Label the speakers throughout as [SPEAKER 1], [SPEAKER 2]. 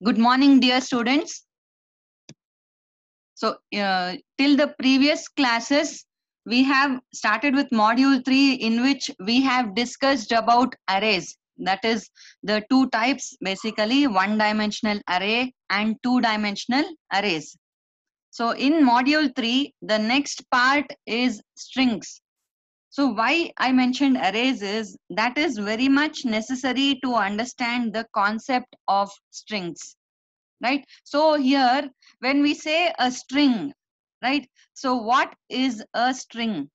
[SPEAKER 1] Good morning, dear students. Till the previous classes, we have started with module 3, in which we have discussed about arrays. That is the two types, basically one-dimensional array and two-dimensional arrays. So in module 3, the next part is strings. So why I mentioned arrays is that is very much necessary to understand the concept of strings. Right? So here, when we say a string, right? So what is a string?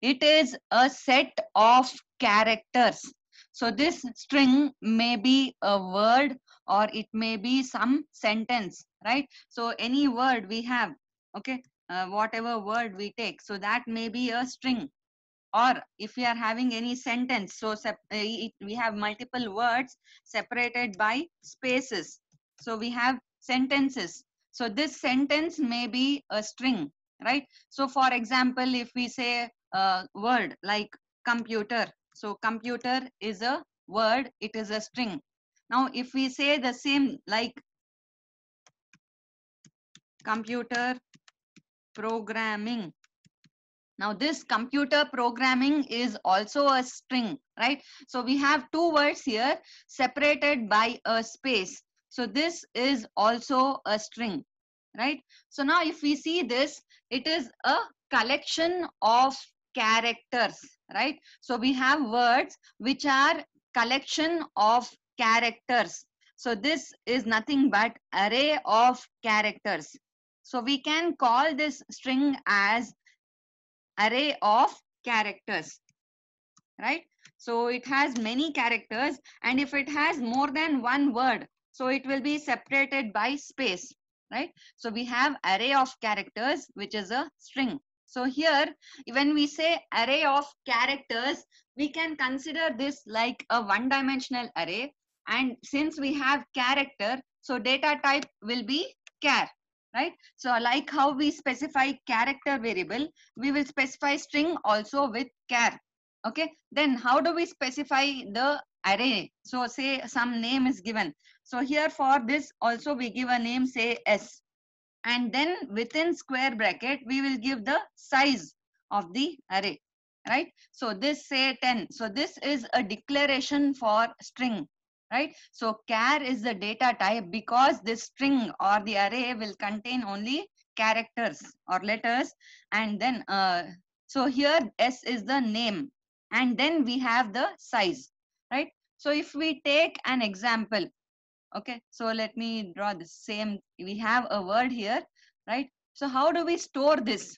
[SPEAKER 1] It is a set of characters. So this string may be a word or it may be some sentence, right? So any word we have, okay, whatever word we take, so that may be a string. Or if we are having any sentence, so we have multiple words separated by spaces, so we have sentences. So this sentence may be a string, right? So for example, if we say a word like computer, so computer is a word, it is a string. Now if we say the same like computer programming, now this computer programming is also a string, right? So we have two words here separated by a space. So this is also a string, right? So now if we see this, it is a collection of characters, right? So we have words which are collection of characters. So this is nothing but array of characters. So we can call this string as array of characters, right? So it has many characters, and if it has more than one word, so it will be separated by space, right? So we have array of characters, which is a string. So here, when we say array of characters, we can consider this like a one-dimensional array. And since we have character, so data type will be char, right? So like how we specify character variable, we will specify string also with char. Okay, then how do we specify the array? So say some name is given. So here for this also we give a name, say S, and then within square bracket we will give the size of the array, right? So this say 10. So this is a declaration for string, right? So char is the data type because this string or the array will contain only characters or letters. And then so here S is the name, and then we have the size, right? So if we take an example, okay, so let me draw the same. We have a word here, right? So how do we store this?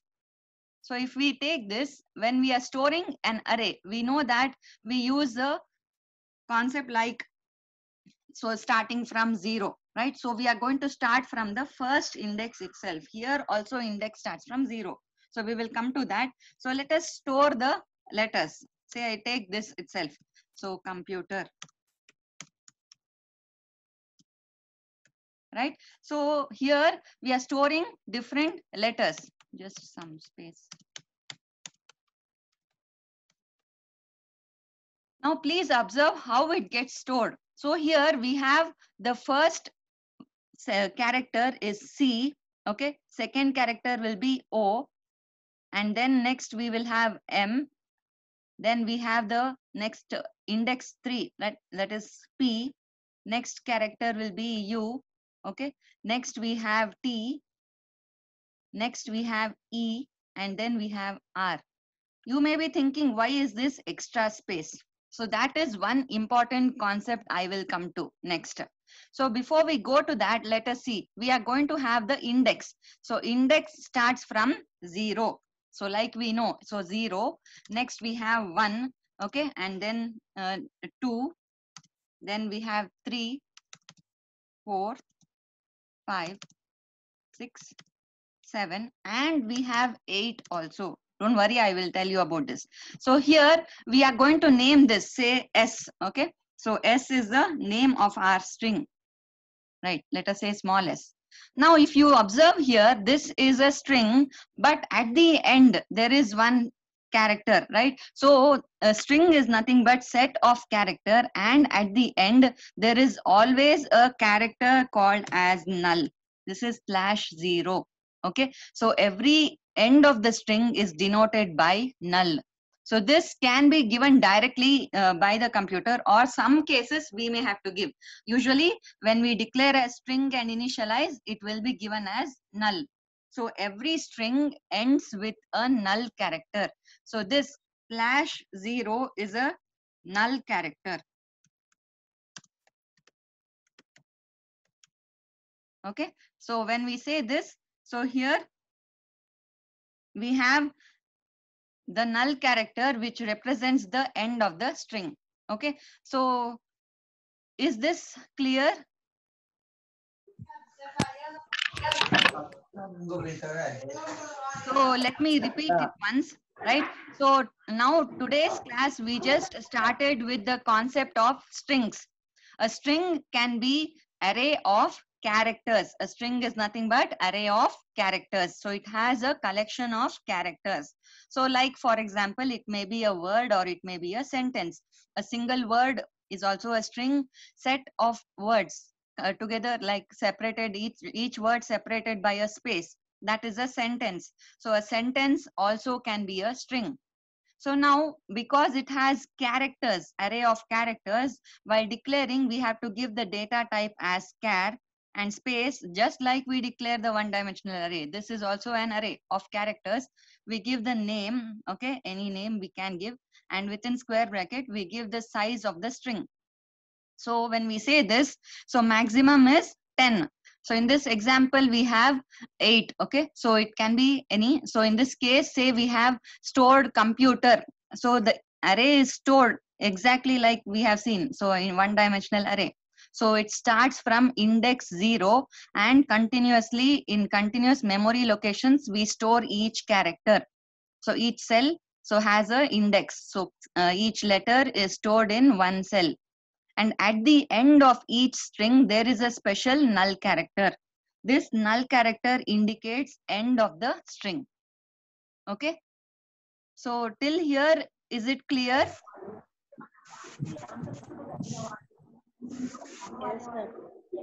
[SPEAKER 1] So if we take this, when we are storing an array, we know that we use a concept like, so starting from 0, right? So we are going to start from the first index itself. Here also index starts from 0. So we will come to that. So let us store the letters. Say I take this itself. So computer, right? So here we are storing different letters. Just some space. Now please observe how it gets stored. So here we have the first character is C, okay? Second character will be O, and then next we will have M. Then we have the next index 3, that is P. Next character will be U, okay? Next we have T. Next we have E, and then we have R. You may be thinking, why is this extra space? So that is one important concept I will come to next. So before we go to that, let us see. We are going to have the index. So index starts from 0. So like we know, so 0. Next we have 1, okay, and then 2. Then we have 3, 4, 5, 6, 7, and we have 8 also. Don't worry, I will tell you about this. So here we are going to name this, say S, okay? So S is the name of our string, right? Let us say small s. Now if you observe here, this is a string, but at the end there is one character, right? So a string is nothing but set of character, and at the end there is always a character called as null. This is /0. Okay, so every end of the string is denoted by null. So this can be given directly by the computer, or some cases we may have to give. Usually when we declare a string and initialize, it will be given as null. So every string ends with a null character. So this /0 is a null character. Okay, so when we say this, so here we have the null character which represents the end of the string. Okay, so is this clear? So let me repeat it once, right? So now today's class, we just started with the concept of strings. A string can be array of characters. A string is nothing but array of characters. So it has a collection of characters. So like for example, it may be a word or it may be a sentence. A single word is also a string. Set of words together, like separated, each word separated by a space, that is a sentence. So a sentence also can be a string. So now because it has characters, array of characters, while declaring we have to give the data type as char and space, just like we declare the one-dimensional array. This is also an array of characters. We give the name, okay, any name we can give, and within square bracket we give the size of the string. So when we say this, so maximum is 10. So in this example, we have 8. Okay, so it can be any. So in this case, say we have stored computer. So the array is stored exactly like we have seen. So in one-dimensional array. So it starts from index 0 and continuously in continuous memory locations, we store each character. So each cell so has a index. So each letter is stored in one cell. And at the end of each string, there is a special null character. This null character indicates end of the string. Okay. So till here, is it clear?
[SPEAKER 2] Yes, sir.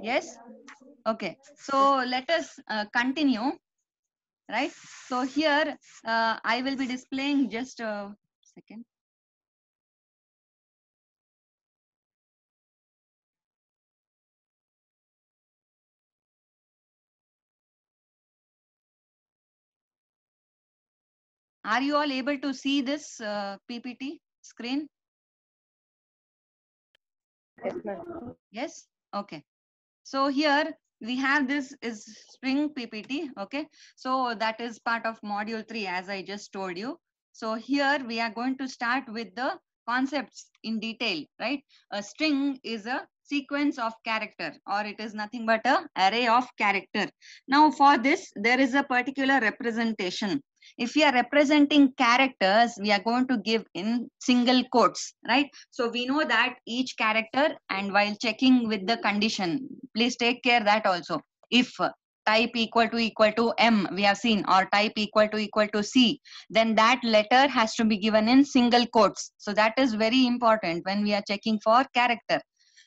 [SPEAKER 1] Yes. Okay. So let us continue. Right. So here I will be displaying just a second. Are you all able to see this PPT screen?
[SPEAKER 2] Yes, ma'am.
[SPEAKER 1] Yes. Okay. So here we have this is string PPT. Okay. So that is part of module 3, as I just told you. So here we are going to start with the concepts in detail, right? A string is a sequence of character, or it is nothing but a array of character. Now for this, there is a particular representation. If we are representing characters, we are going to give in single quotes, right? So we know that each character, and while checking with the condition, please take care that also. If type equal to M, we have seen, or type equal to C, then that letter has to be given in single quotes. So that is very important when we are checking for character.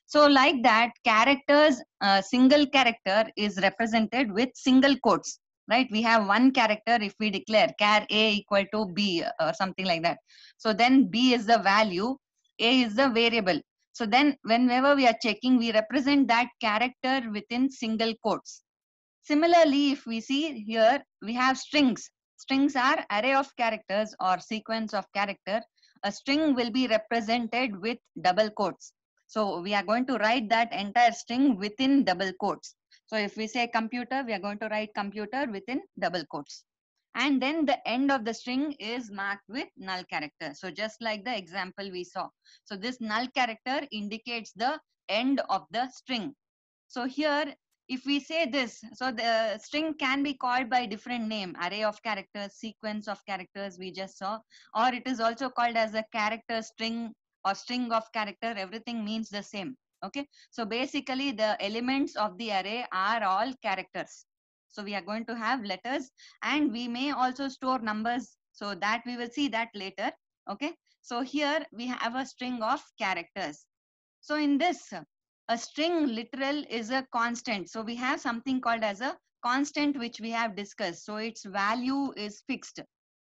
[SPEAKER 1] So like that, characters, single character is represented with single quotes, right? We have one character if we declare char A equal to B or something like that. So then B is the value, A is the variable. So then whenever we are checking, we represent that character within single quotes. Similarly, if we see here, we have strings. Strings are array of characters or sequence of character. A string will be represented with double quotes. So we are going to write that entire string within double quotes. So if we say computer, we are going to write computer within double quotes. And then the end of the string is marked with null character. So just like the example we saw. So this null character indicates the end of the string. So here, if we say this, so the string can be called by different name, array of characters, sequence of characters we just saw, or it is also called as a character string or string of character. Everything means the same. Okay. So basically the elements of the array are all characters. So we are going to have letters, and we may also store numbers So that we will see that later. Okay. So here we have a string of characters. So in this, a string literal is a constant. So we have something called as a constant, which we have discussed. So its value is fixed.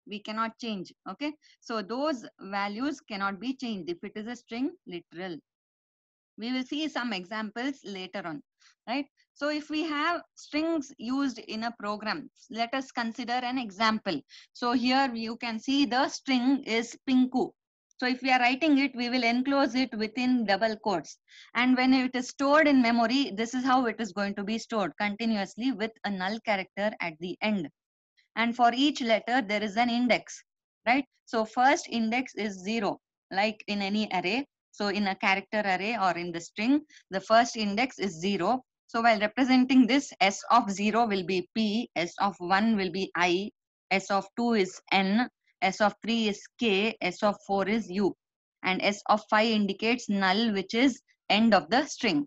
[SPEAKER 1] We cannot change. Okay. So those values cannot be changed if it is a string literal. We will see some examples later on, right? So if we have strings used in a program, let us consider an example. So here you can see the string is Pinku. So if we are writing it, we will enclose it within double quotes. And when it is stored in memory, this is how it is going to be stored continuously with a null character at the end. And for each letter, there is an index, right? So first index is 0, like in any array. So in a character array or in the string, the first index is 0. So while representing this, S of 0 will be P, S of 1 will be I, S of 2 is N, S of 3 is K, S of 4 is U. And S of 5 indicates null, which is end of the string.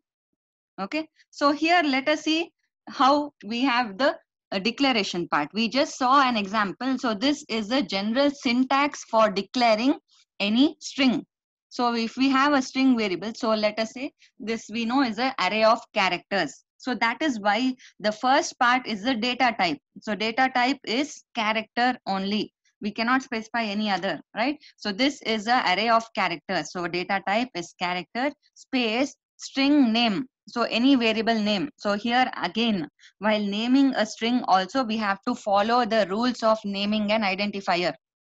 [SPEAKER 1] Okay. So here let us see how we have the declaration part. We just saw an example. So this is the general syntax for declaring any string. So if we have a string variable, so let us say this we know is an array of characters. So that is why the first part is the data type. So data type is character only. We cannot specify any other, right? So this is an array of characters. So data type is character space string name. So any variable name. So here again, while naming a string also, we have to follow the rules of naming an identifier.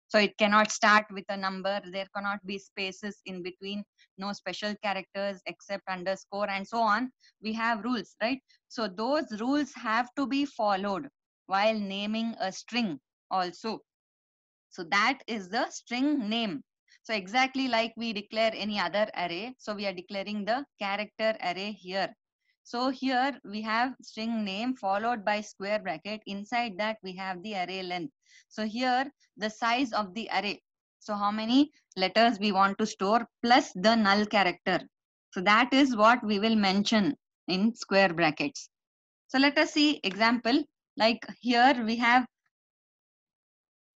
[SPEAKER 1] So it cannot start with a number. There cannot be spaces in between, no special characters except underscore and so on. We have rules, right? So those rules have to be followed while naming a string also. So that is the string name. So exactly like we declare any other array. So we are declaring the character array here. So here we have string name followed by square bracket. Inside that we have the array length. So here the size of the array. So how many letters we want to store plus the null character. So that is what we will mention in square brackets. So let us see example. Like here we have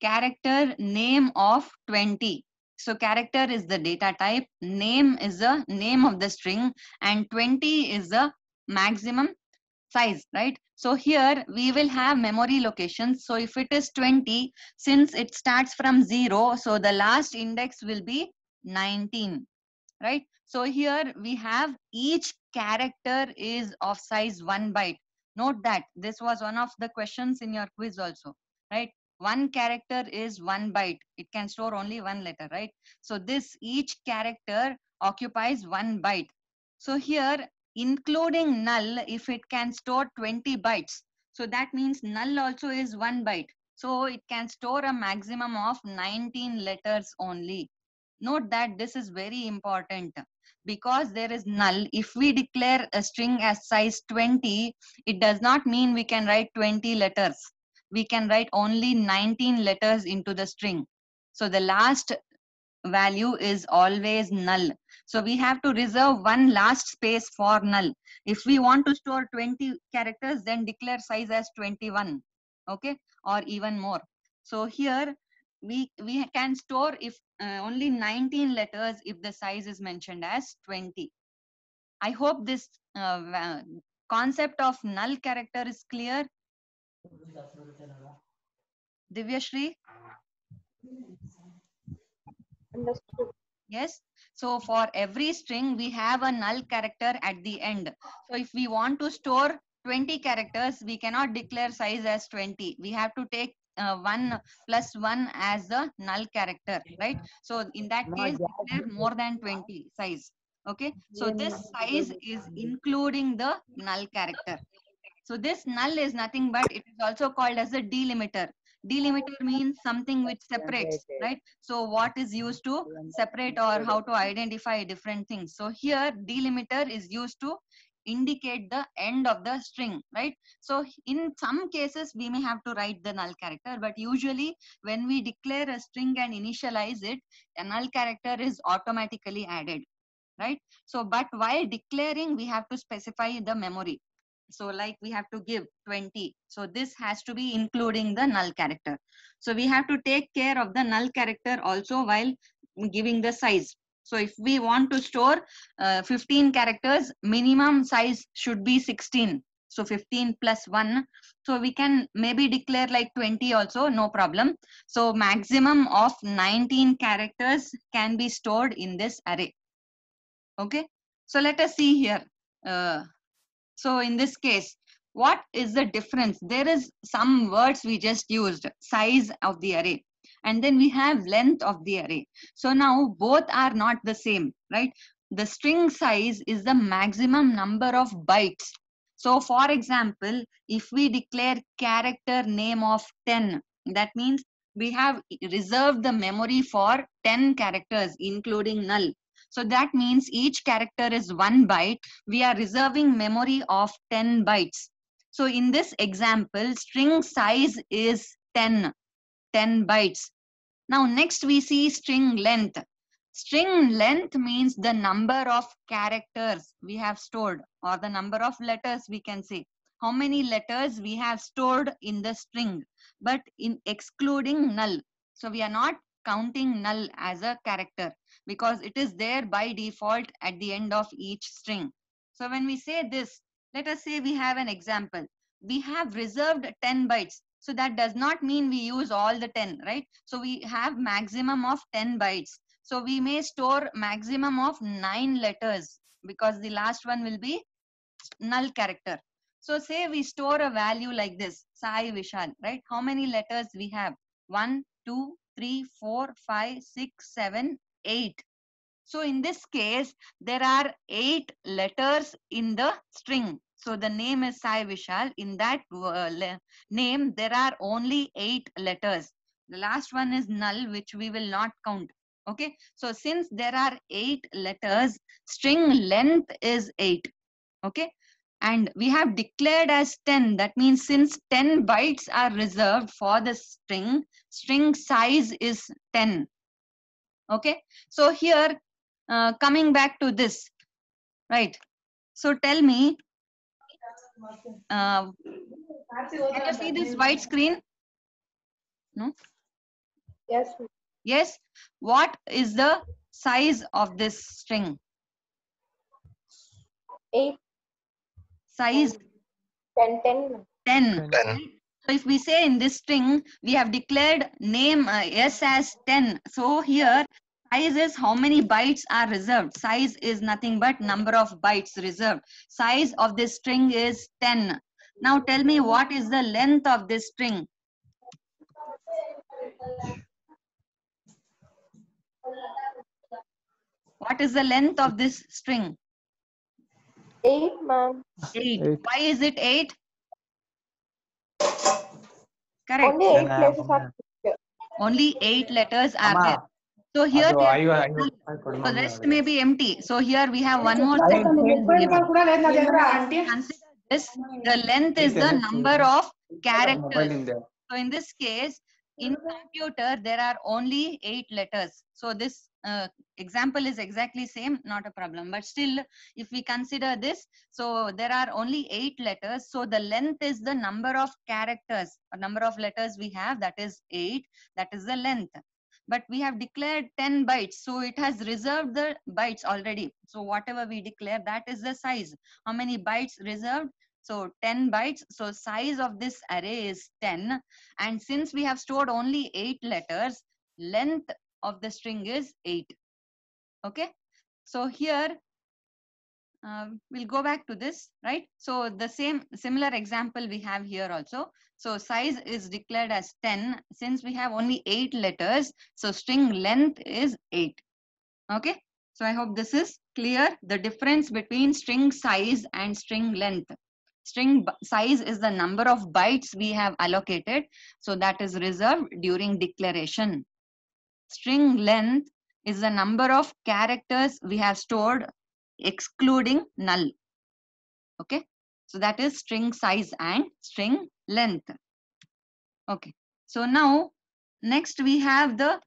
[SPEAKER 1] character name of 20. So character is the data type, name is the name of the string, and 20 is the maximum size, right? So here we will have memory locations. So if it is 20, since it starts from 0, so the last index will be 19, right? So here we have each character is of size 1 byte. Note that this was one of the questions in your quiz also, right? One character is 1 byte. It can store only one letter, right? So this each character occupies 1 byte. So here including null, if it can store 20 bytes, so that means null also is 1 byte. So it can store a maximum of 19 letters only. Note that this is very important because there is null. If we declare a string as size 20, it does not mean we can write 20 letters. We can write only 19 letters into the string. So the last value is always null. So we have to reserve one last space for null. If we want to store 20 characters, then declare size as 21, okay, or even more. So here we can store if only 19 letters if the size is mentioned as 20. I hope this concept of null character is clear. Divyashri?
[SPEAKER 2] Understood.
[SPEAKER 1] Yes. So for every string, we have a null character at the end. So if we want to store 20 characters, we cannot declare size as 20. We have to take 1 plus 1 as the null character, right? So in that case, declare more than 20 size. Okay. So this size is including the null character. So this null is nothing but it is also called as a delimiter. Delimiter means something which separates, right? So what is used to separate or how to identify different things. So here delimiter is used to indicate the end of the string, right? So in some cases we may have to write the null character, but usually when we declare a string and initialize it, a null character is automatically added, right? So but while declaring we have to specify the memory. So like we have to give 20. So this has to be including the null character. So we have to take care of the null character also while giving the size. So if we want to store 15 characters, minimum size should be 16. So 15 plus 1. So we can maybe declare like 20 also, no problem. So maximum of 19 characters can be stored in this array. Okay. So let us see here. So in this case, what is the difference? There is some words we just used, size of the array, and then we have length of the array. So now both are not the same, right? The string size is the maximum number of bytes. So for example, if we declare character name of 10, that means we have reserved the memory for 10 characters, including null. So that means each character is 1 byte. We are reserving memory of 10 bytes. So in this example, string size is 10 bytes. Now next we see string length. String length means the number of characters we have stored, or the number of letters, we can say. How many letters we have stored in the string, but in excluding null. So we are not counting null as a character because it is there by default at the end of each string. So when we say this, let us say we have an example. We have reserved 10 bytes. So that does not mean we use all the 10, right? So we have maximum of 10 bytes. So we may store maximum of 9 letters because the last one will be null character. So say we store a value like this, Sai Vishal, right? How many letters we have? 1, 2, 3, 4, 5, 6, 7, 8. So in this case, there are 8 letters in the string. So the name is Sai Vishal. In that name, there are only 8 letters. The last one is null, which we will not count. Okay. So since there are 8 letters, string length is 8. Okay. And we have declared as 10. That means since 10 bytes are reserved for the string size is 10. Okay. So here, coming back to this, right? So tell me, can you see this white screen? No?
[SPEAKER 2] Yes, ma'am.
[SPEAKER 1] Yes. What is the size of this string?
[SPEAKER 2] 8,
[SPEAKER 1] Size
[SPEAKER 2] 10, 10, ma'am.
[SPEAKER 1] 10. So if we say in this string, we have declared name S as 10. So here, size is how many bytes are reserved. Size is nothing but number of bytes reserved. Size of this string is 10. Now tell me, what is the length of this string? What is the length of this string?
[SPEAKER 2] 8, ma'am.
[SPEAKER 1] 8. Why is it 8? Correct.
[SPEAKER 2] Only 8 places are here.
[SPEAKER 1] Only 8 letters are there. So here we have, the rest may be empty. So here we have one more thing. Consider this. The length is the number of characters. So in this case, in computer, there are only 8 letters. So this example is exactly same, not a problem. But still, if we consider this, so there are only 8 letters. So the length is the number of characters, or number of letters we have, that is 8. That is the length. But we have declared 10 bytes. So it has reserved the bytes already. So whatever we declare, that is the size. How many bytes reserved? So 10 bytes. So size of this array is 10. And since we have stored only 8 letters, length of the string is 8. Okay. So here, we'll go back to this, right? So the similar example we have here also. So size is declared as 10. Since we have only 8 letters, so string length is 8. Okay. So I hope this is clear. The difference between string size and string length. String size is the number of bytes we have allocated. So that is reserved during declaration. String length is the number of characters we have stored excluding null. Okay. So that is string size and string length. Okay. So now next we have the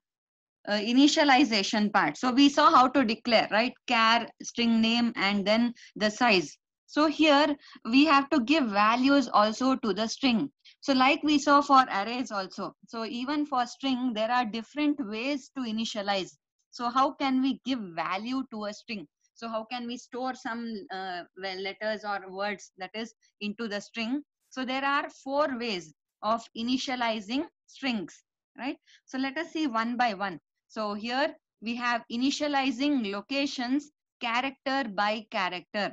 [SPEAKER 1] initialization part. So we saw how to declare, right? Char, string name, and then the size. So here we have to give values also to the string. So like we saw for arrays also. So even for string, there are different ways to initialize. So how can we give value to a string? So how can we store some well, letters or words that is into the string? So there are 4 ways of initializing strings, right? So let us see one by one. So here we have initializing locations character by character.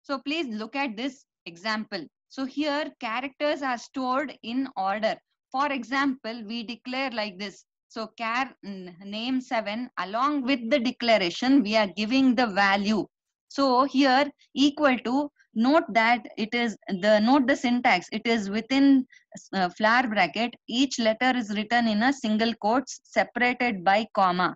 [SPEAKER 1] So please look at this example. So here characters are stored in order. For example, we declare like this. So char name 7, along with the declaration, we are giving the value. So here equal to, note that it is note the syntax. It is within flower bracket. Each letter is written in a single quotes separated by comma.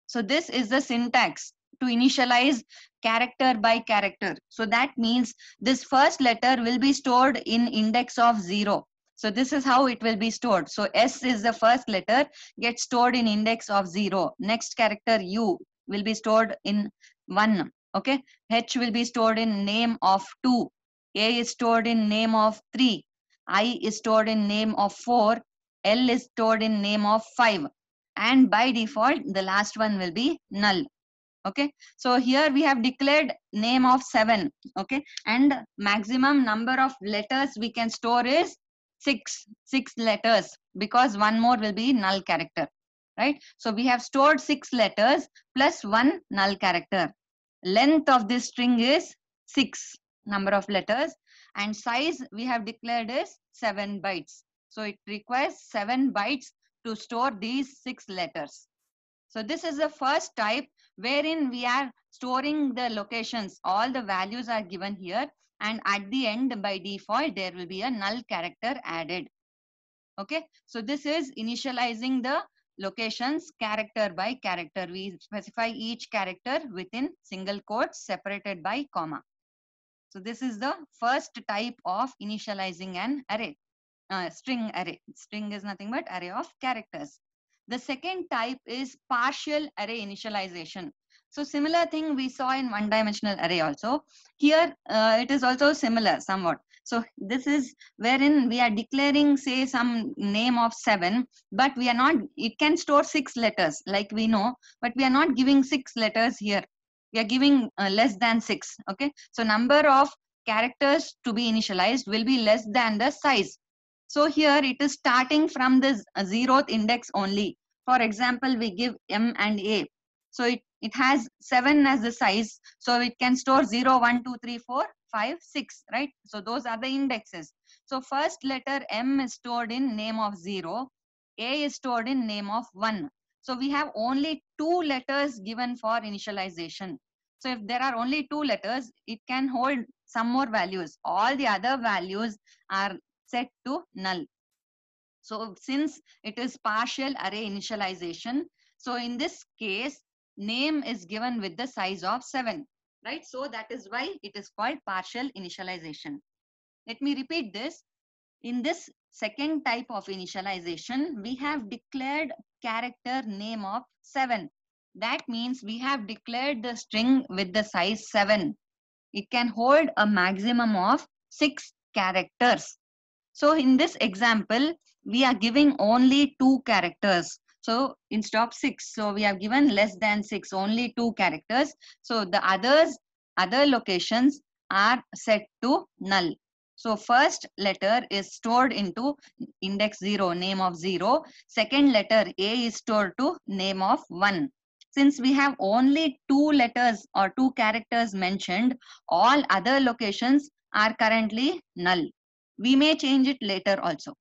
[SPEAKER 1] So this is the syntax to initialize character by character. So that means this first letter will be stored in index of 0. So this is how it will be stored. So S is the first letter, gets stored in index of 0. Next character U will be stored in 1. Okay. H will be stored in name of 2. A is stored in name of 3. I is stored in name of 4. L is stored in name of 5. And by default the last one will be null. Okay, so here we have declared name of 7. Okay, and maximum number of letters we can store is 6 letters, because one more will be null character, right? So we have stored 6 letters plus 1 null character. Length of this string is 6 number of letters, and size we have declared is 7 bytes. So it requires 7 bytes to store these 6 letters. So this is the first type wherein we are storing the locations. All the values are given here, and at the end by default there will be a null character added. Okay, so this is initializing the locations character by character. We specify each character within single quotes separated by comma. So this is the first type of initializing an array. String array. String is nothing but array of characters. The second type is partial array initialization. So similar thing we saw in one-dimensional array also. Here it is also similar somewhat. So this is wherein we are declaring, say, some name of 7, but we are not, it can store 6 letters like we know, but we are not giving 6 letters here. We are giving less than 6. Okay. So number of characters to be initialized will be less than the size. So here it is starting from the 0th index only. For example, we give M and A. So it has 7 as the size. So it can store 0, 1, 2, 3, 4, 5, 6, right? So those are the indexes. So first letter M is stored in name of 0. A is stored in name of 1. So we have only 2 letters given for initialization. So if there are only 2 letters, it can hold some more values. All the other values are set to null. So since it is partial array initialization, so in this case, name is given with the size of 7, right? So that is why it is called partial initialization. Let me repeat this. In this second type of initialization, we have declared character name of 7. That means we have declared the string with the size 7. It can hold a maximum of 6 characters. So in this example, we are giving only 2 characters. So instead of 6, so we have given less than 6, only 2 characters. So the other locations are set to null. So first letter is stored into index 0, name of 0. Second letter A is stored to name of 1. Since we have only 2 letters or 2 characters mentioned, all other locations are currently null. We may change it later also.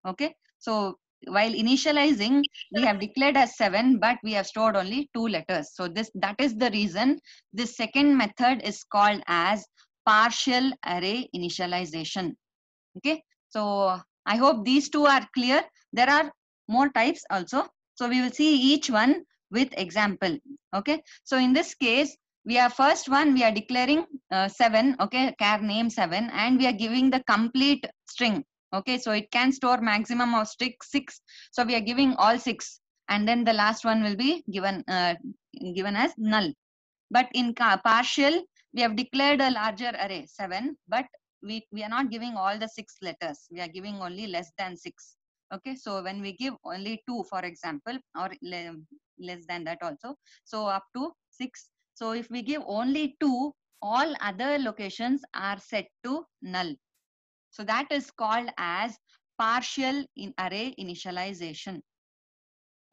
[SPEAKER 1] Okay. So while initializing, we have declared as 7, but we have stored only 2 letters. So that is the reason this second method is called as partial array initialization. Okay. So I hope these two are clear. There are more types also. So we will see each one with example. Okay. So in this case, we are first one, we are declaring 7. Okay. Char name 7, and we are giving the complete string. Okay. So it can store maximum of 6. So we are giving all 6, and then the last one will be given as null. But in partial, we have declared a larger array 7, but we are not giving all the 6 letters, we are giving only less than 6. Okay, so when we give only 2, for example, or less than that also, so up to 6. So if we give only 2, all other locations are set to null. So that is called as partial in array initialization.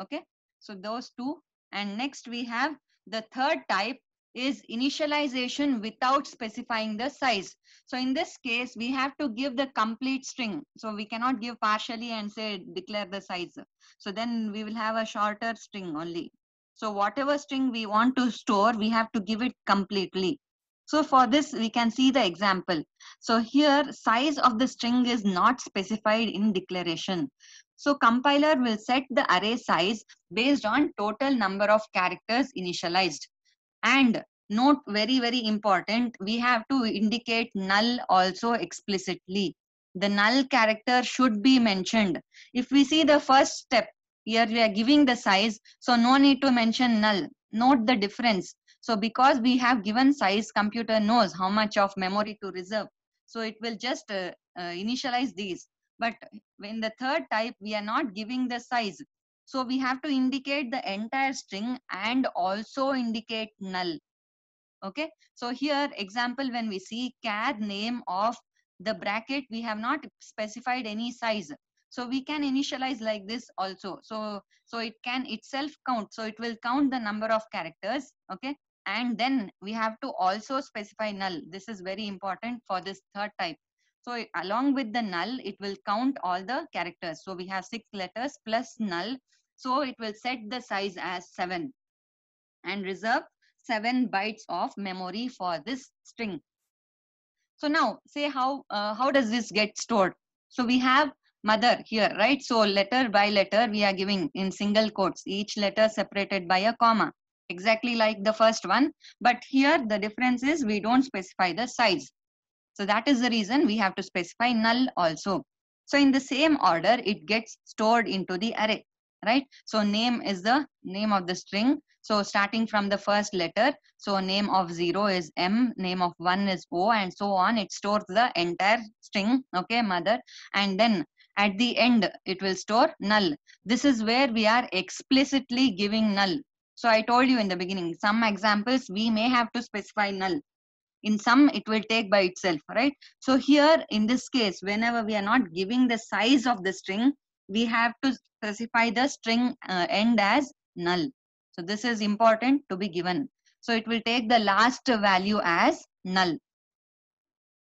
[SPEAKER 1] Okay, so those two. And next we have the third type is initialization without specifying the size. So in this case, we have to give the complete string. So we cannot give partially and say declare the size. So then we will have a shorter string only. So whatever string we want to store, we have to give it completely. So for this, we can see the example. So here, size of the string is not specified in declaration. So compiler will set the array size based on total number of characters initialized. And note, very, very important, we have to indicate null also explicitly. The null character should be mentioned. If we see the first step, here we are giving the size, so no need to mention null. Note the difference. So because we have given size, computer knows how much of memory to reserve. So it will just initialize these. But in the third type, we are not giving the size. So we have to indicate the entire string and also indicate null. Okay. So here, example, when we see char name of the bracket, we have not specified any size. So we can initialize like this also. So it can itself count. So it will count the number of characters. Okay. And then we have to also specify null. This is very important for this third type. So along with the null, it will count all the characters. So we have 6 letters plus null. So it will set the size as 7 and reserve 7 bytes of memory for this string. So now say how does this get stored? So we have mother here, right? So letter by letter we are giving in single quotes, each letter separated by a comma, exactly like the first one. But here the difference is we don't specify the size. So that is the reason we have to specify null also. So in the same order, it gets stored into the array, right? So name is the name of the string. So starting from the first letter, so name of 0 is M, name of 1 is O, and so on. It stores the entire string, okay, mother. And then at the end, it will store null. This is where we are explicitly giving null. So I told you in the beginning, some examples, we may have to specify null. In some, it will take by itself, right? So here, in this case, whenever we are not giving the size of the string, we have to specify the string end as null. So this is important to be given. So it will take the last value as null.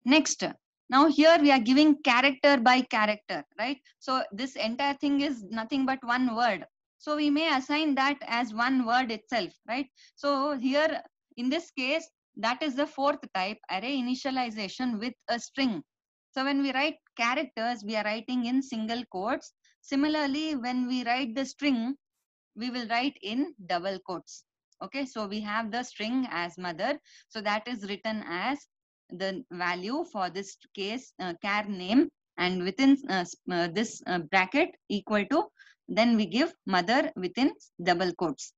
[SPEAKER 1] Next, now here we are giving character by character, right? So this entire thing is nothing but one word. So we may assign that as one word itself, right? So here, in this case, that is the fourth type, array initialization with a string. So when we write characters, we are writing in single quotes. Similarly, when we write the string, we will write in double quotes. Okay, so we have the string as mother. So that is written as the value for this case char name, and within this bracket equal to, then we give mother within double quotes.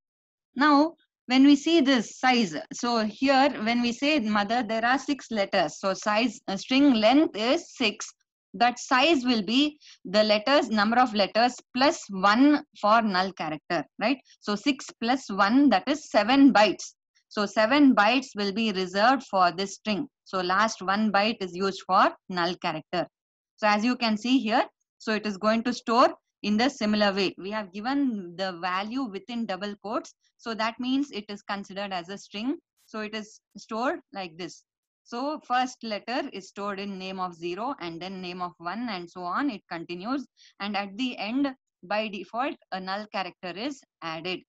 [SPEAKER 1] Now, when we see this size, so here when we say mother, there are 6 letters. So size string length is 6. That size will be the letters, number of letters plus 1 for null character, right? So 6 plus 1, that is 7 bytes. So 7 bytes will be reserved for this string. So last 1 byte is used for null character. So as you can see here, so it is going to store in the similar way. We have given the value within double quotes. So that means it is considered as a string. So it is stored like this. So first letter is stored in name of 0 and then name of 1 and so on. It continues. And at the end, by default, a null character is added.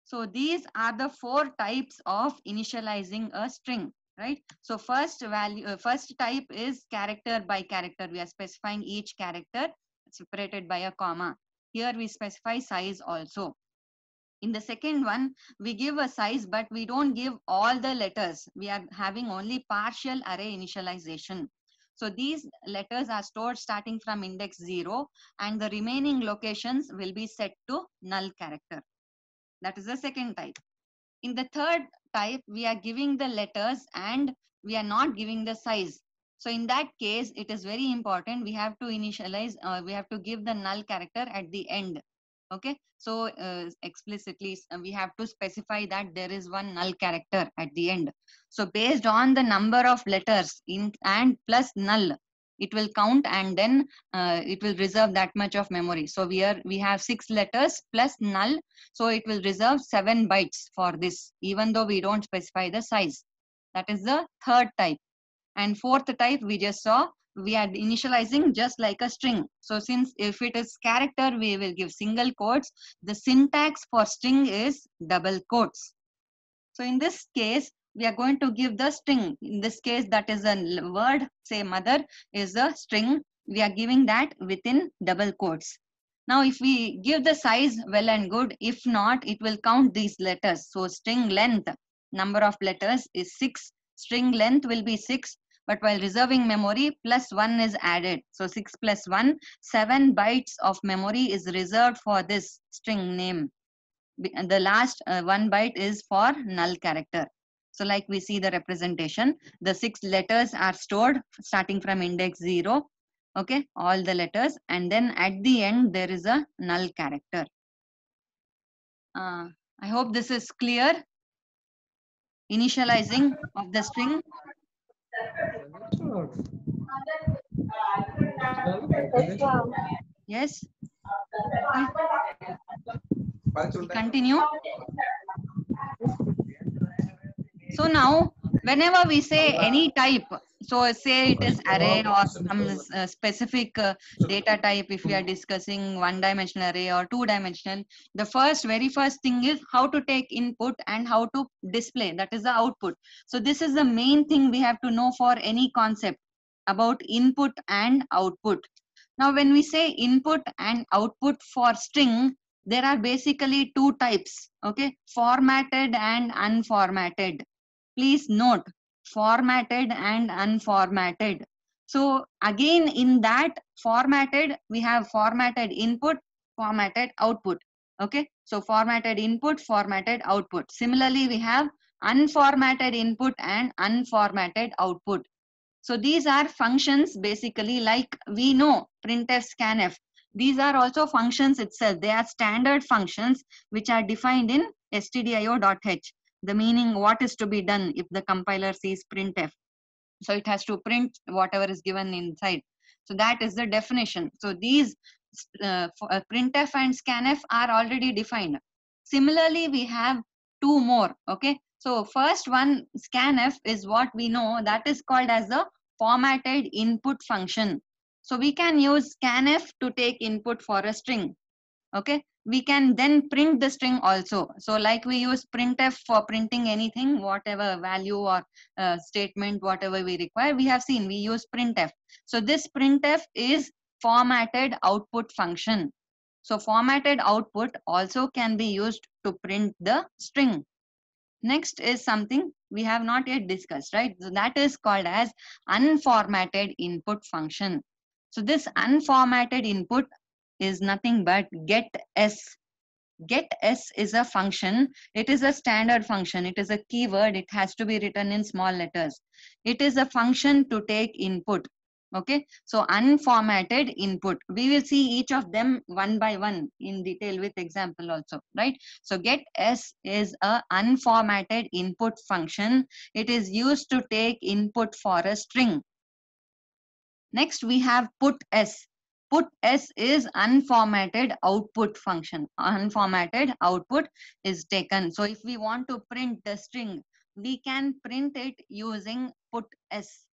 [SPEAKER 1] So these are the 4 types of initializing a string, right? So first type is character by character. We are specifying each character separated by a comma. Here we specify size also. In the second one, we give a size, but we don't give all the letters. We are having only partial array initialization. So these letters are stored starting from index 0, and the remaining locations will be set to null character. That is the second type. In the third type, we are giving the letters and we are not giving the size. So in that case, it is very important. We have to initialize, we have to give the null character at the end. Okay. So explicitly, we have to specify that there is one null character at the end. So based on the number of letters in and plus null, it will count, and then it will reserve that much of memory. So we have 6 letters plus null, so it will reserve 7 bytes for this, even though we don't specify the size. That is the third type. And fourth type we just saw, we are initializing just like a string. So since if it is character, we will give single quotes. The syntax for string is double quotes. So in this case, we are going to give the string. In this case, that is a word, say mother is a string. We are giving that within double quotes. Now, if we give the size, well and good. If not, it will count these letters. So string length, number of letters is 6. String length will be 6. But while reserving memory, plus 1 is added. So 6 plus 1, 7 bytes of memory is reserved for this string name. The last 1 byte is for null character. So like we see the representation, the 6 letters are stored starting from index 0. Okay, all the letters, and then at the end there is a null character. I hope this is clear. Initializing of the string. Yes. We continue. So now, whenever we say any type, so say it is array or some specific data type, if we are discussing one-dimensional array or two-dimensional, the very first thing is how to take input and how to display, that is the output. So this is the main thing we have to know for any concept about input and output. Now, when we say input and output for string, there are basically 2 types, okay, formatted and unformatted. Please note, formatted and unformatted. So again, in that formatted, we have formatted input, formatted output. Okay, so formatted input, formatted output. Similarly, we have unformatted input and unformatted output. So these are functions basically, like we know printf, scanf. These are also functions itself. They are standard functions which are defined in stdio.h. The meaning, what is to be done if the compiler sees printf. So it has to print whatever is given inside. So that is the definition. So these printf and scanf are already defined. Similarly, we have 2 more. Okay. So first one, scanf, is what we know, that is called as the formatted input function. So we can use scanf to take input for a string. Okay, we can then print the string also. So like we use printf for printing anything, whatever value or statement, whatever we require, we have seen we use printf. So this printf is formatted output function. So formatted output also can be used to print the string. Next is something we have not yet discussed, right? So that is called as unformatted input function. So this unformatted input is nothing but get s. Get s is a function. It is a standard function. It is a keyword. It has to be written in small letters. It is a function to take input. Okay, so unformatted input, we will see each of them one by one in detail with example also, right? So get s is a unformatted input function. It is used to take input for a string. Next, we have put s. Put s is unformatted output function. Unformatted output is taken. So if we want to print the string, we can print it using put s.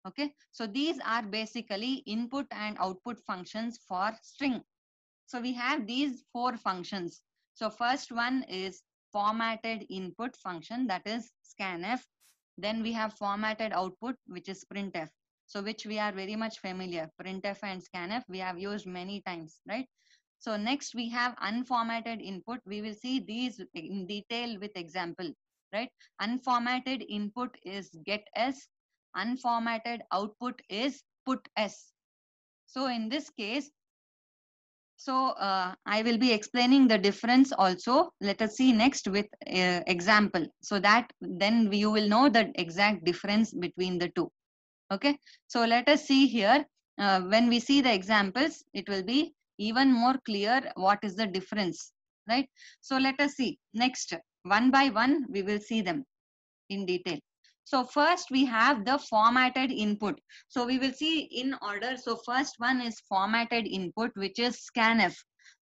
[SPEAKER 1] Okay, so these are basically input and output functions for string. So we have these 4 functions. So first one is formatted input function, that is scanf. Then we have formatted output, which is printf. So which we are very much familiar. Printf and scanf we have used many times, right? So next we have unformatted input. We will see these in detail with example, right? Unformatted input is get s. Unformatted output is put s. So in this case, So I will be explaining the difference also. Let us see next with example, so that then you will know the exact difference between the two. Okay, so let us see here. When we see the examples, it will be even more clear what is the difference, right? So let us see next, one by one we will see them in detail. So first we have the formatted input. So we will see in order. So first one is formatted input, which is scanf.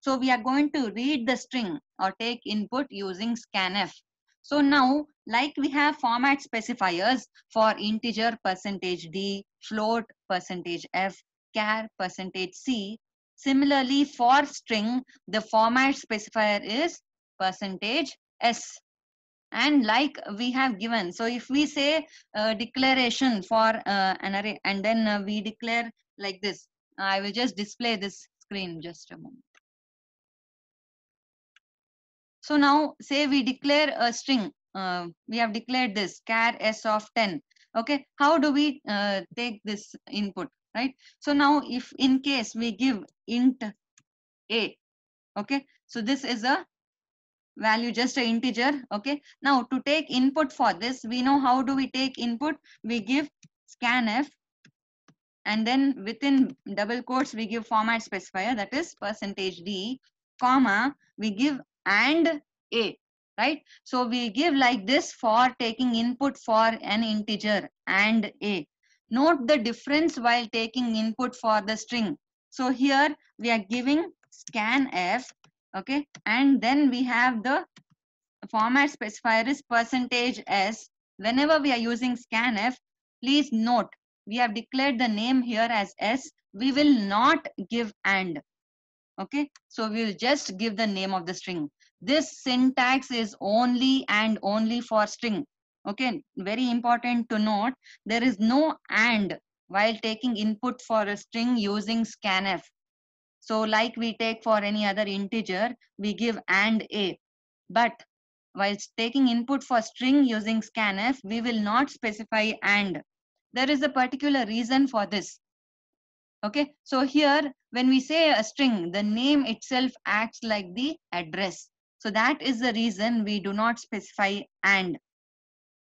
[SPEAKER 1] So we are going to read the string or take input using scanf. So now, like we have format specifiers for integer %d, float %f, char %c. Similarly, for string, the format specifier is %s. And like we have given, so if we say declaration for an array, and then we declare like this. I will just display this screen just a moment. So now say we declare a string, we have declared this char s of 10. Okay, how do we take this input, right? So now if in case we give int a, okay, so this is a value, just a integer. Okay, now to take input for this, we know how do we take input. We give scanf, and then within double quotes we give format specifier, that is %d, comma, we give and a, right? So we give like this for taking input for an integer and a. Note the difference while taking input for the string. So here we are giving scanf, okay, and then we have the format specifier is %s. Whenever we are using scanf, please note we have declared the name here as s. We will not give and. Okay, so we will just give the name of the string. This syntax is only and only for string. Okay, very important to note, there is no and while taking input for a string using scanf. So like we take for any other integer, we give and a. But while taking input for string using scanf, we will not specify and. There is a particular reason for this. Okay, so here when we say a string, the name itself acts like the address. So that is the reason we do not specify and.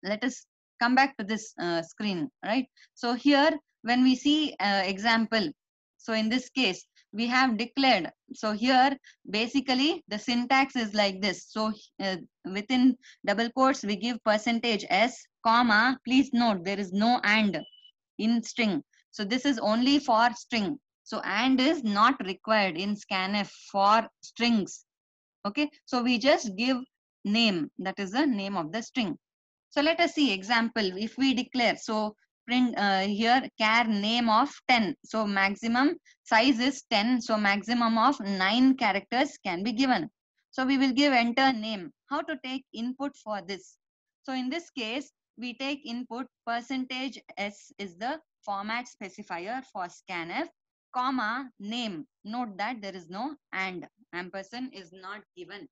[SPEAKER 1] Let us come back to this screen, right? So here when we see example, so in this case we have declared. So here basically the syntax is like this. So within double quotes we give %s, comma, please note there is no and in string. So this is only for string. So and is not required in scanf for strings. Okay, so we just give name, that is the name of the string. So let us see example. If we declare, so print here char name of 10. So maximum size is 10. So maximum of 9 characters can be given. So we will give enter name. How to take input for this? So in this case, we take input %s is the format specifier for scanf, comma, name. Note that there is no and, ampersand is not given.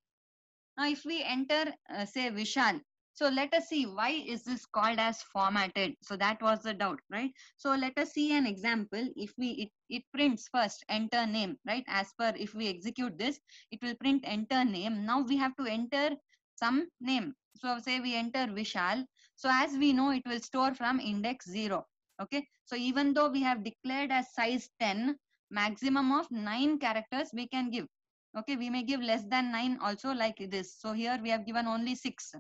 [SPEAKER 1] Now, if we enter, say Vishal, so let us see why is this called as formatted. So that was the doubt, right? So let us see an example. If it prints first enter name, right? As per if we execute this, it will print enter name. Now we have to enter some name. So say we enter Vishal. So as we know, it will store from index 0. Okay. So even though we have declared as size 10, maximum of 9 characters we can give. Okay, we may give less than 9 also like this. So here we have given only 6.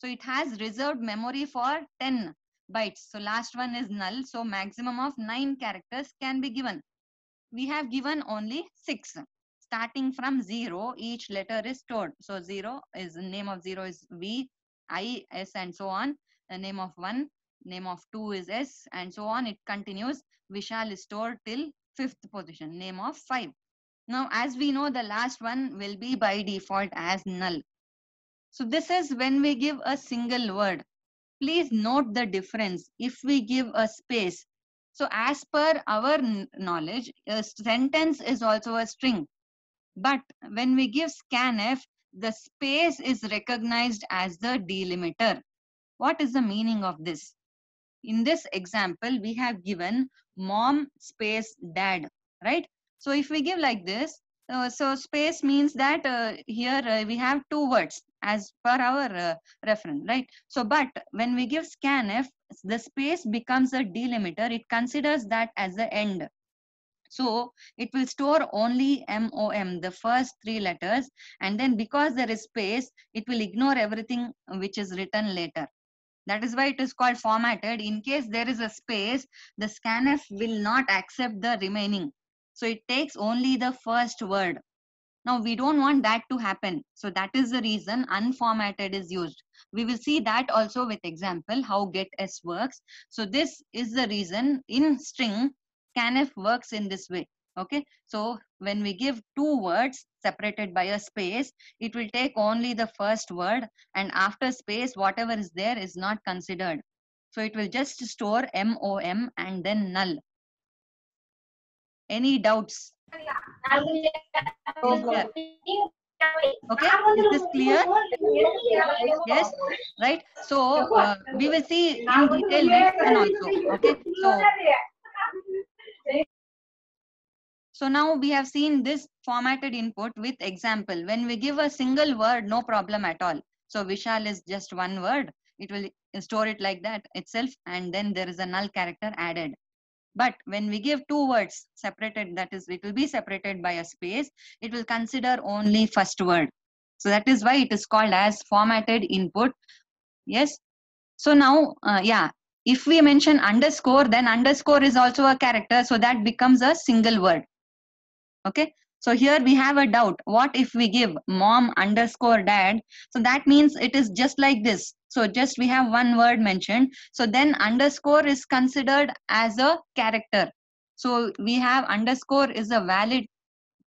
[SPEAKER 1] So it has reserved memory for 10 bytes. So last one is null. So maximum of 9 characters can be given. We have given only 6. Starting from 0, each letter is stored. So 0 is name of 0 is V, I, S and so on. The name of 1, name of 2 is S and so on. It continues. Vishal is stored till 5th position. Name of 5. Now, as we know, the last one will be by default as null. So this is when we give a single word. Please note the difference if we give a space. So as per our knowledge, a sentence is also a string. But when we give scanf, the space is recognized as the delimiter. What is the meaning of this? In this example, we have given mom space dad, right? So if we give like this, So space means that here we have two words as per our reference, right? So, but when we give scanf, the space becomes a delimiter. It considers that as the end. So it will store only MOM, the first three letters, and then because there is space, it will ignore everything which is written later. That is why it is called formatted. In case there is a space, the scanf will not accept the remaining. So it takes only the first word. Now we don't want that to happen. So that is the reason unformatted is used. We will see that also with example how getS works. So this is the reason in string scanf works in this way. Okay. So when we give two words separated by a space, it will take only the first word, and after space whatever is there is not considered. So it will just store MOM and then null. Any doubts? Is there? Okay, is this clear? Yes, right. So we will see in detail next one also. Okay, so now we have seen this formatted input with example. When we give a single word, no problem at all. So Vishal is just one word. It will store it like that itself, and then there is a null character added. But when we give two words separated, that is, it will be separated by a space, it will consider only first word. So that is why it is called as formatted input. Yes. So now, yeah, if we mention underscore, then underscore is also a character. So that becomes a single word. Okay. So here we have a doubt. What if we give mom underscore dad? So that means it is just like this. So just we have one word mentioned. So then underscore is considered as a character. So we have underscore is a valid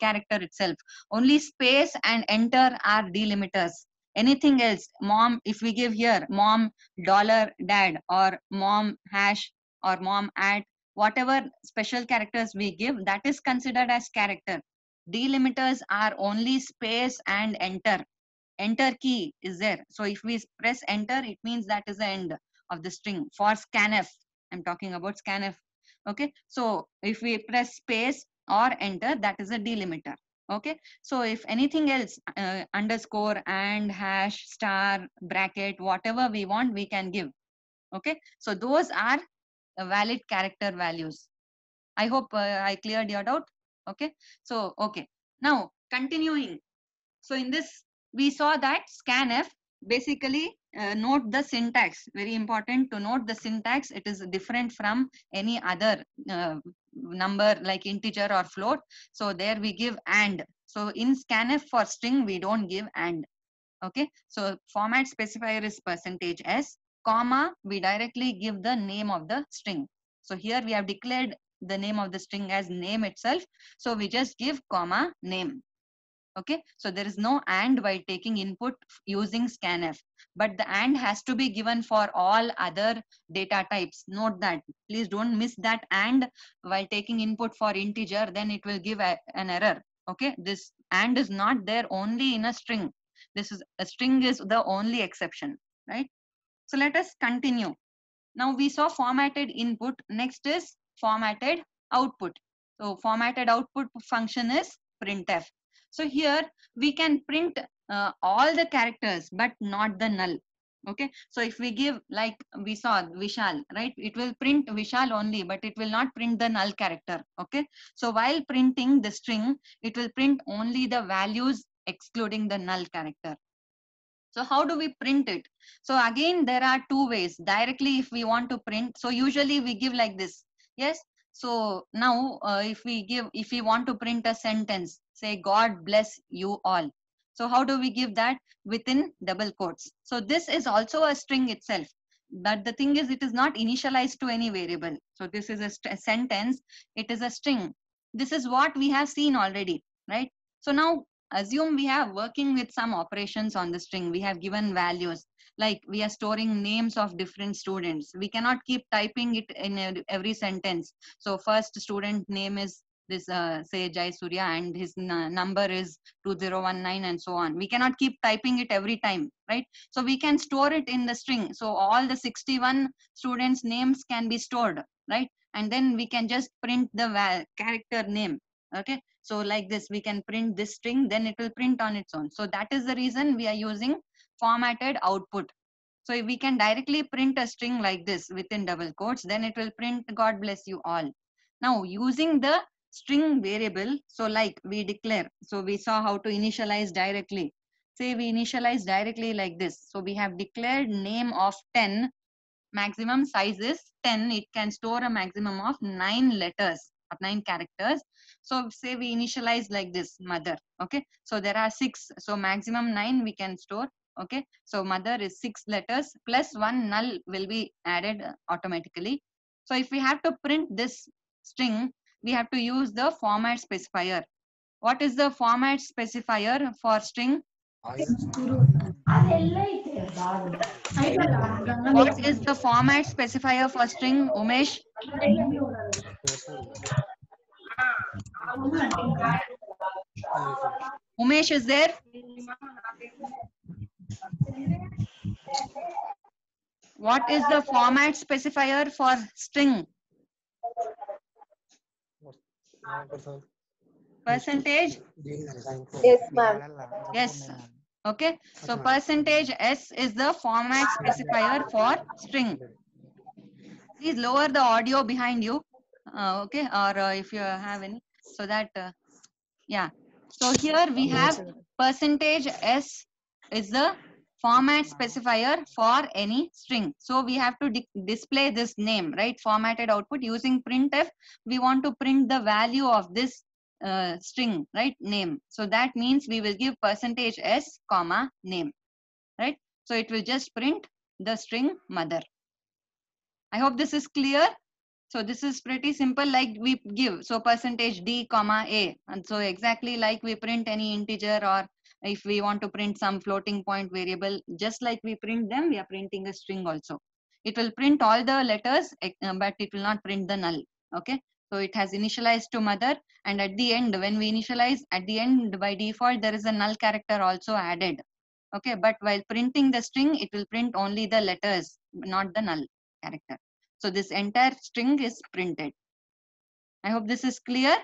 [SPEAKER 1] character itself. Only space and enter are delimiters. Anything else, mom, if we give here mom dollar dad or mom hash or mom at, whatever special characters we give, that is considered as character. Delimiters are only space and enter. Enter key is there. So if we press enter, it means that is the end of the string. For scanf, I'm talking about scanf. Okay, so if we press space or enter, that is a delimiter. Okay, so if anything else, underscore and hash star bracket, whatever we want, we can give. Okay, so those are valid character values. I hope I cleared your doubt. Okay, so okay, now continuing. So in this, we saw that scanf basically note the syntax. Very important to note the syntax. It is different from any other number like integer or float. So there we give and. So in scanf for string, we don't give and. Okay. So format specifier is %s, comma, we directly give the name of the string. So here we have declared the name of the string as name itself. So we just give comma name. Okay, so there is no and while taking input using scanf, but the and has to be given for all other data types. Note that, please don't miss that and while taking input for integer, then it will give an error. Okay, this and is not there only in a string. This is a string is the only exception, right? So let us continue. Now we saw formatted input. Next is formatted output. So formatted output function is printf. So here we can print all the characters, but not the null. Okay. So if we give, like we saw Vishal, right? It will print Vishal only, but it will not print the null character. Okay. So while printing the string, it will print only the values excluding the null character. So how do we print it? So again, there are two ways. Directly, if we want to print, so usually we give like this. Yes. So now if we want to print a sentence, say God bless you all. So how do we give that? Within double quotes. So this is also a string itself. But the thing is, it is not initialized to any variable. So this is a sentence. It is a string. This is what we have seen already, right? So now assume we have working with some operations on the string. We have given values, like we are storing names of different students. We cannot keep typing it in every sentence. So first student name is this, say Jai Surya, and his number is 2019 and so on. We cannot keep typing it every time, right? So we can store it in the string. So all the 61 students names can be stored, right? And then we can just print the character name. Okay, so like this we can print this string, then it will print on its own. So that is the reason we are using formatted output. So if we can directly print a string like this within double quotes, then it will print God bless you all. Now using the string variable, so like we declare, so we saw how to initialize directly. Say we initialize directly like this. So we have declared name of 10, maximum size is 10. It can store a maximum of 9 letters of 9 characters. So say we initialize like this, mother. Okay, so there are 6, so maximum 9 we can store. Okay, so mother is 6 letters plus 1 null will be added automatically. So if we have to print this string, we have to use the format specifier. What is the format specifier for string? What is the format specifier for string, Umesh? Umesh is there? What is the format specifier for string? Percentage?
[SPEAKER 2] Yes, ma'am.
[SPEAKER 1] Yes. Okay. So percentage S is the format specifier for string. Please lower the audio behind you. Okay. Or if you have any, so that, yeah. So here we have percentage S is the format specifier for any string. So we have to display this name, right? Formatted output using printf. We want to print the value of this string, right? Name. So that means we will give percentage S comma name, right? So it will just print the string mother. I hope this is clear. So this is pretty simple, like we give, so percentage D comma A. And so exactly like we print any integer, or if we want to print some floating point variable, just like we print them, we are printing a string also. It will print all the letters, but it will not print the null. Okay. So it has initialized to mother, and at the end, when we initialize, at the end by default, there is a null character also added. Okay. But while printing the string, it will print only the letters, not the null character. So this entire string is printed. I hope this is clear.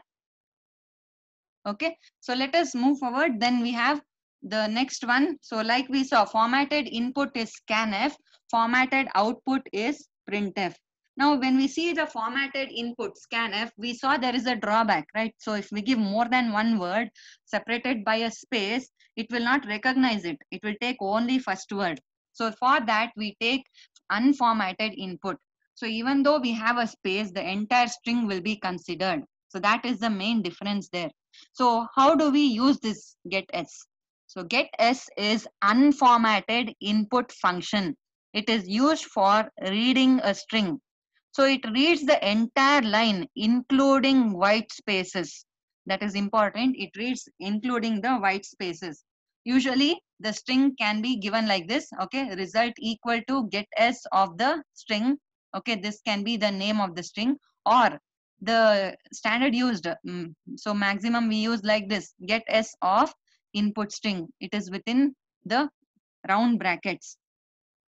[SPEAKER 1] Okay, so let us move forward. Then we have the next one. So like we saw, formatted input is scanf, formatted output is printf. Now when we see the formatted input scanf, we saw there is a drawback, right? So if we give more than one word separated by a space, it will not recognize it. It will take only first word. So for that, we take unformatted input. So even though we have a space, the entire string will be considered. So that is the main difference there. So how do we use this getS? So getS is unformatted input function. It is used for reading a string. So it reads the entire line, including white spaces. That is important. It reads including the white spaces. Usually the string can be given like this. Okay, result equal to getS of the string. Okay, this can be the name of the string, or the standard used. So maximum we use like this, getS of input string. It is within the round brackets.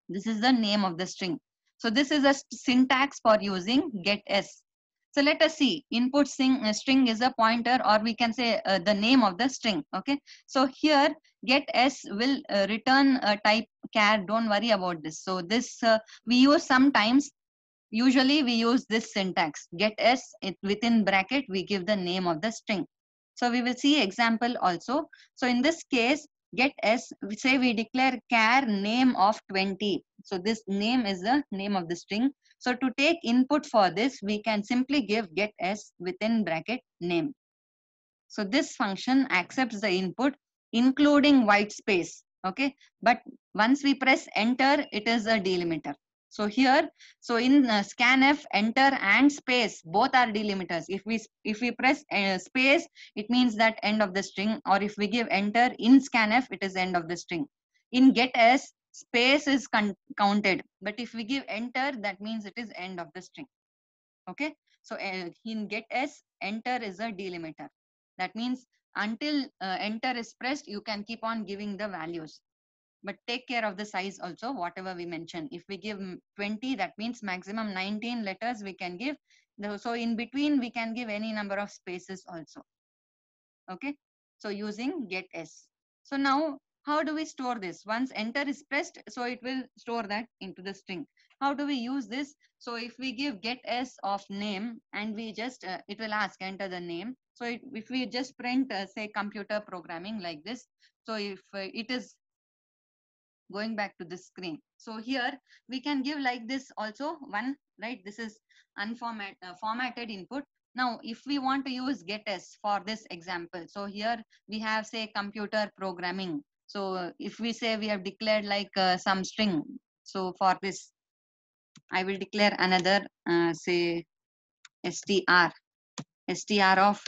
[SPEAKER 1] This is the name of the string. So this is a syntax for using getS. So let us see, input string is a pointer, or we can say the name of the string. Okay, so here getS will return a type char. Don't worry about this. So this we use sometimes. Usually we use this syntax, getS, within bracket we give the name of the string. So we will see example also. So in this case, getS, say we declare char name of 20. So this name is the name of the string. So to take input for this, we can simply give getS within bracket name. So this function accepts the input including white space. Okay, but once we press enter, it is a delimiter. So here, so in scanf, enter and space both are delimiters. If we press space, it means that end of the string, or if we give enter in scanf, it is end of the string. In getS, space is counted, but if we give enter, that means it is end of the string. Okay, so in getS, enter is a delimiter. That means until enter is pressed, you can keep on giving the values. But take care of the size also, whatever we mention. If we give 20, that means maximum 19 letters we can give. So in between, we can give any number of spaces also. Okay, so using get s. So now how do we store this? Once enter is pressed, so it will store that into the string. How do we use this? So if we give get s of name and we just it will ask enter the name. So if we just print say computer programming like this, so if it is going back to this screen, so here we can give like this also one, right? This is formatted input. Now if we want to use get s for this example, so here we have say computer programming. So if we say we have declared like some string, so for this I will declare another say str of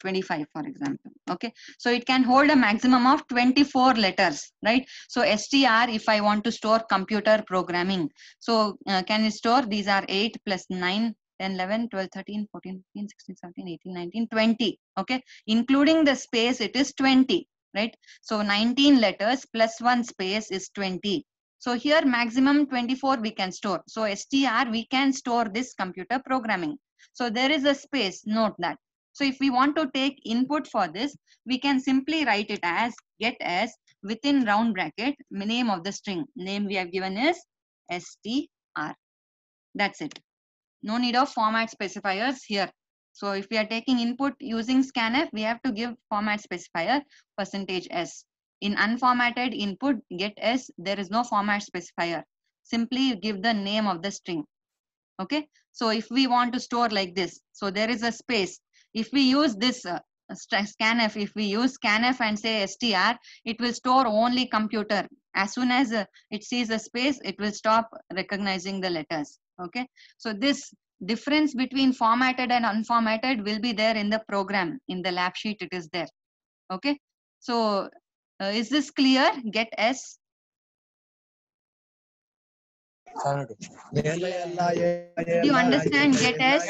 [SPEAKER 1] 25 for example. Okay, so it can hold a maximum of 24 letters, right? So str, if I want to store computer programming, so can it store, these are 8 plus 9 10 11 12 13 14 15 16 17 18 19 20. Okay, including the space it is 20, right? So 19 letters plus 1 space is 20. So here maximum 24 we can store. So str we can store this computer programming. So there is a space, note that. So if we want to take input for this, we can simply write it as get s within round bracket name of the string. Name we have given is str. That's it. No need of format specifiers here. So if we are taking input using scanf, we have to give format specifier %s. In unformatted input get s, there is no format specifier. Simply give the name of the string. Okay, so if we want to store like this, so there is a space. If we use this scanf, if we use scanf and say str, it will store only computer. As soon as it sees a space, it will stop recognizing the letters. Okay, so this difference between formatted and unformatted will be there in the program. In the lab sheet it is there. Okay, so is this clear? Get s. Did you understand get s?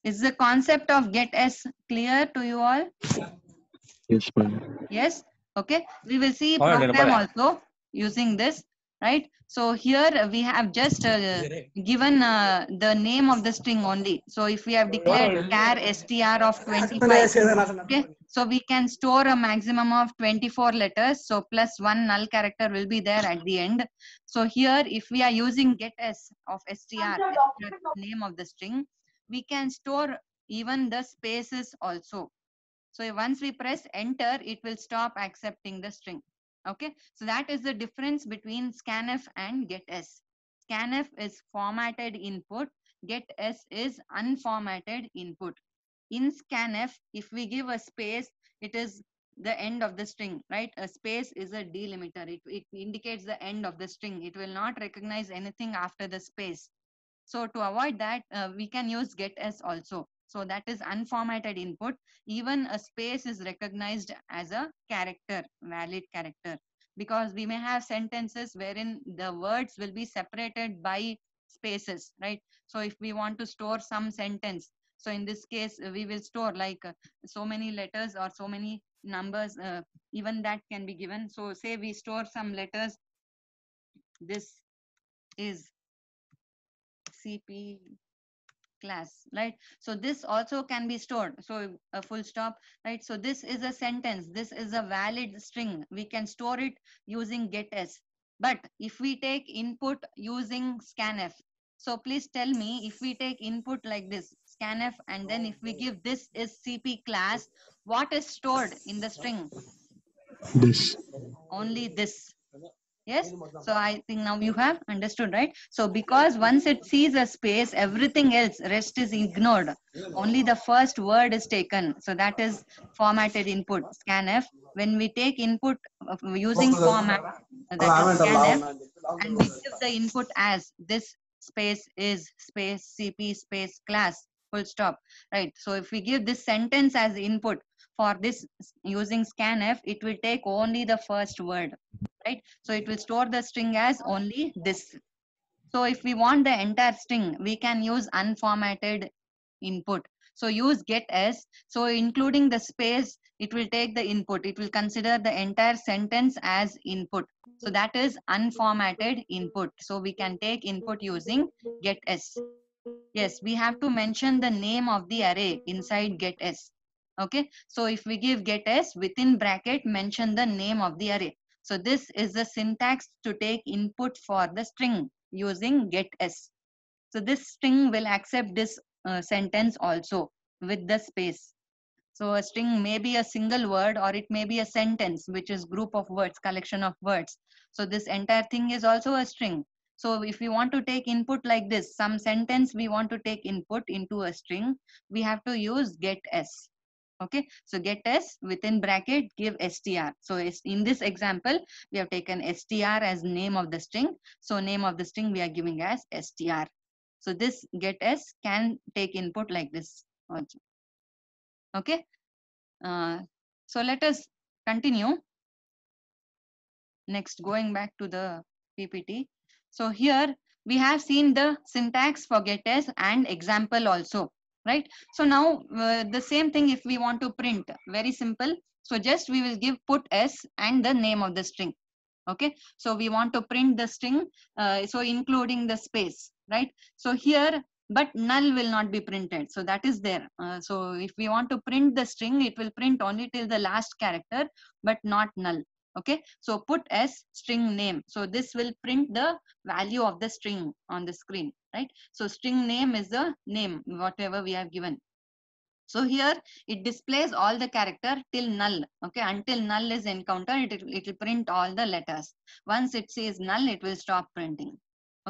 [SPEAKER 1] Is the concept of get s clear to you all?
[SPEAKER 3] Yes, ma'am.
[SPEAKER 1] Yes. Okay, we will see program also using this, right? So here we have just given the name of the string only. So if we have declared char str of 25, okay, so we can store a maximum of 24 letters. So plus one null character will be there at the end. So here if we are using get s of str as the name of the string, we can store even the spaces also. So once we press enter, it will stop accepting the string. Okay, so that is the difference between scanf and get s. Scanf is formatted input, get s is unformatted input. In scanf, if we give a space, it is the end of the string, right? A space is a delimiter. It indicates the end of the string. It will not recognize anything after the space. So to avoid that, we can use get s also. So that is unformatted input. Even a space is recognized as a character, valid character, because we may have sentences wherein the words will be separated by spaces, right? So if we want to store some sentence, so in this case, we will store like so many letters or so many numbers, even that can be given. So say we store some letters. This is CP class, right? So this also can be stored. So a full stop, right? So this is a sentence. This is a valid string. We can store it using get s. But if we take input using scanf, so please tell me, if we take input like this, scanf, and then if we give this is CP class, what is stored in the string?
[SPEAKER 3] This.
[SPEAKER 1] Only this. Yes, so I think now you have understood, right? So because once it sees a space, everything else, rest is ignored. Only the first word is taken. So that is formatted input, scanf. When we take input using format, that is scanf, and we give the input as this space is space CP space class, full stop, right? So if we give this sentence as input for this using scanf, it will take only the first word, right? So it will store the string as only this. So if we want the entire string, we can use unformatted input. So use get s. So including the space, it will take the input. It will consider the entire sentence as input. So that is unformatted input. So we can take input using get s. Yes, we have to mention the name of the array inside get s. Okay, so if we give get s, within bracket mention the name of the array. So this is the syntax to take input for the string using get s. So this string will accept this sentence also with the space. So a string may be a single word or it may be a sentence, which is group of words, collection of words. So this entire thing is also a string. So if we want to take input like this, some sentence we want to take input into a string, we have to use get s. Okay, so get s within bracket give str. So in this example, we have taken str as name of the string. So name of the string we are giving as str. So this get s can take input like this also. Okay, so let us continue. Next, going back to the PPT. So here we have seen the syntax for get s and example also, right? So now the same thing if we want to print, very simple. So just we will give put s and the name of the string. Okay, so we want to print the string, so including the space, right? So here, but null will not be printed, so that is there. So if we want to print the string, it will print only till the last character, but not null. Okay, so put s string name, so this will print the value of the string on the screen, right? So string name is the name whatever we have given. So here it displays all the character till null. Okay, until null is encountered, it will print all the letters. Once it says null, it will stop printing.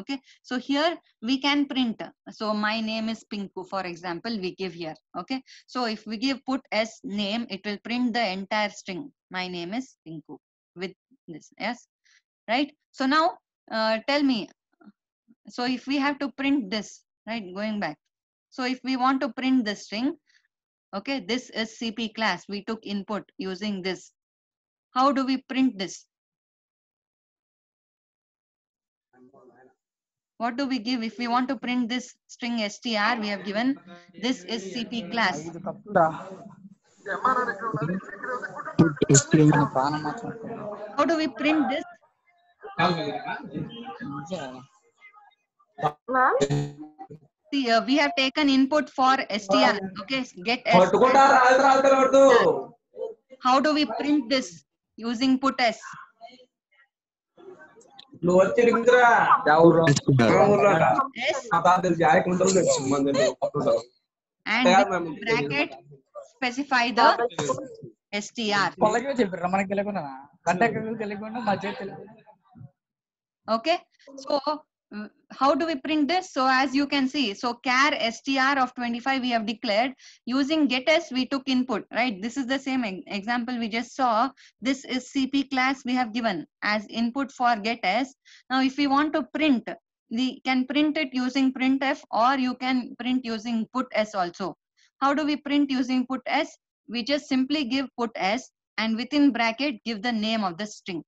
[SPEAKER 1] Okay, so here we can print. So my name is Pinku, for example, we give here. Okay, so if we give put s name, it will print the entire string. My name is Pinku with this. Yes, right. So now tell me. So if we have to print this, right? Going back. So if we want to print the string, okay, this is CP class. We took input using this. How do we print this? What do we give if we want to print this string str? We have given this is CP class.
[SPEAKER 3] Put str.
[SPEAKER 1] How do we print this?
[SPEAKER 2] Ma'am,
[SPEAKER 1] See, we have taken input for str. Okay, get s. How do we print this using put s? S and with bracket specify the str. Okay, so how do we print this? So as you can see, so char str of 25 we have declared. Using get s we took input, right? This is the same example we just saw. This is CP class we have given as input for get s. Now if we want to print, we can print it using printf, or you can print using put s also. How do we print using put s? We just simply give put s and within bracket give the name of the string.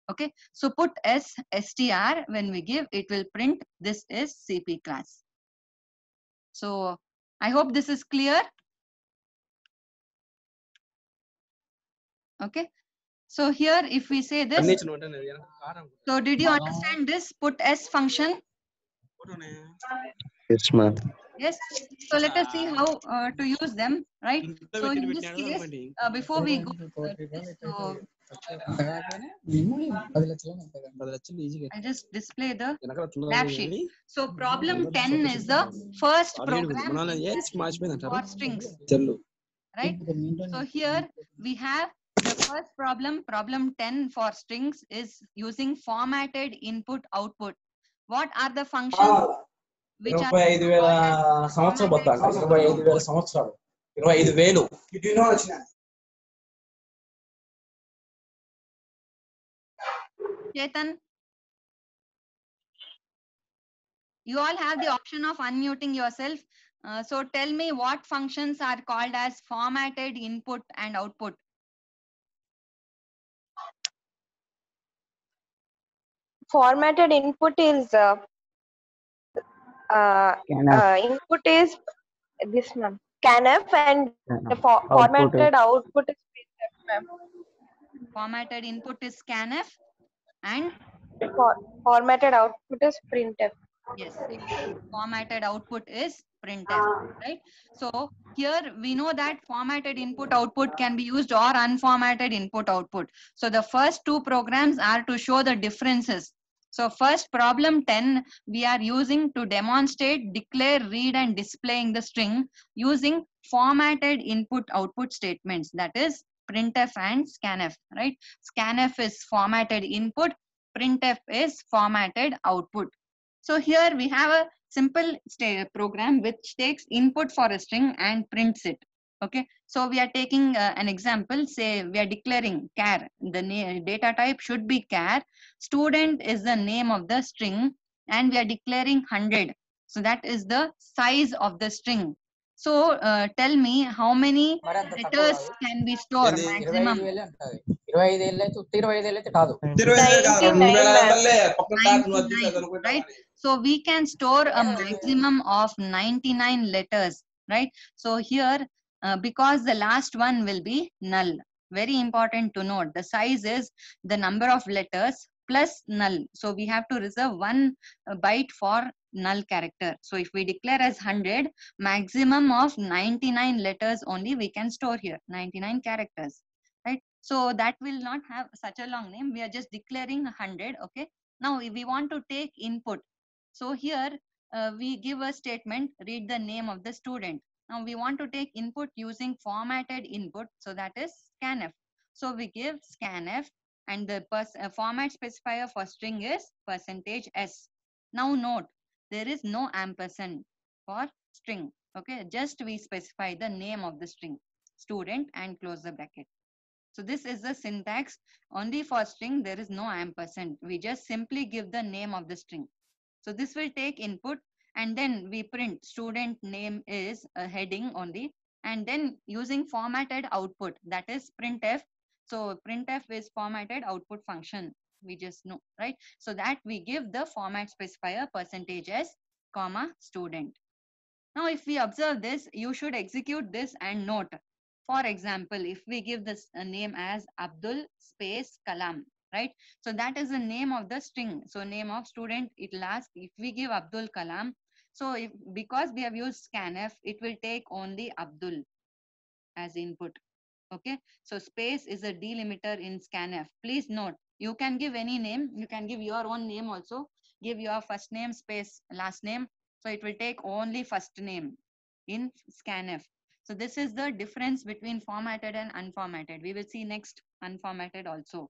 [SPEAKER 1] Okay, so put s str, when we give, it will print this is CP class. So I hope this is clear. Okay, so here if we say this, so did you understand this put s function?
[SPEAKER 3] Yes, ma'am.
[SPEAKER 1] Yes, so let us see how to use them, right? So in this case, before we go this, so I just display the lab sheet. So problem 10 is the first program for strings, right? So here we have the first problem 10 for strings is using formatted input output. What are the functions which are
[SPEAKER 4] 25,000 సంవత్సరాలు బతాండ 25,000 సంవత్సరాలు 25,000
[SPEAKER 1] Chetan? You all have the option of unmuting yourself. So tell me what functions are called as formatted input and output.
[SPEAKER 2] formatted input is input is this ma'am, scanf, and the formatted output is ma'am.
[SPEAKER 1] Formatted input is scanf and
[SPEAKER 2] Formatted output is printf.
[SPEAKER 1] yes, formatted output is printf, right? So here we know that formatted input output can be used or unformatted input output. So the first two programs are to show the differences. So first problem 10 we are using to demonstrate, declare, read and displaying the string using formatted input output statements, that is printf and scanf, right? Scanf is formatted input, printf is formatted output. So here we have a simple program which takes input for a string and prints it. Okay, so we are taking an example. Say we are declaring char. The data type should be char. Student is the name of the string, and we are declaring 100. So that is the size of the string. So tell me how many
[SPEAKER 5] మరి అంత తక్కువ
[SPEAKER 1] letters
[SPEAKER 5] కాదు.
[SPEAKER 1] can we store
[SPEAKER 6] ఏంది?
[SPEAKER 1] maximum?
[SPEAKER 5] 25,000 ఉంటుంది. 25,000 అయితే 25,000 అయితే కాదు.
[SPEAKER 6] 25 కాదు
[SPEAKER 2] 99
[SPEAKER 6] 2,500 పక్కన తాకు నువ్వు
[SPEAKER 1] 99,
[SPEAKER 6] వచ్చేసి అనుకుంటా
[SPEAKER 1] right?
[SPEAKER 6] మరి.
[SPEAKER 1] So we can store a maximum of 99 letters, right? So here, because the last one will be null, very important to note, the size is the number of letters plus null. So we have to reserve one byte for null character. So if we declare as 100, maximum of 99 letters only we can store here, 99 characters, right? So that will not have such a long name. We are just declaring 100, okay? Now, if we want to take input, so here we give a statement, read the name of the student. Now we want to take input using formatted input, so that is scanf. So we give scanf and the format specifier for string is %s. Now note, there is no ampersand for string, okay? Just we specify the name of the string, student, and close the bracket. So this is the syntax. Only for string, there is no ampersand. We just simply give the name of the string. So this will take input and then we print student name is a heading only. And then using formatted output, that is printf. So printf is formatted output function. We just know, right? So that we give the format specifier %s, comma, student. Now, if we observe this, you should execute this and note. For example, if we give this name as Abdul space Kalam, right? So that is the name of the string. So name of student, it will ask if we give Abdul Kalam. So if, because we have used scanf, it will take only Abdul as input. Okay. So space is a delimiter in scanf. Please note, you can give any name. You can give your own name also. Give your first name space last name. So it will take only first name in scanf. So this is the difference between formatted and unformatted. We will see next unformatted also.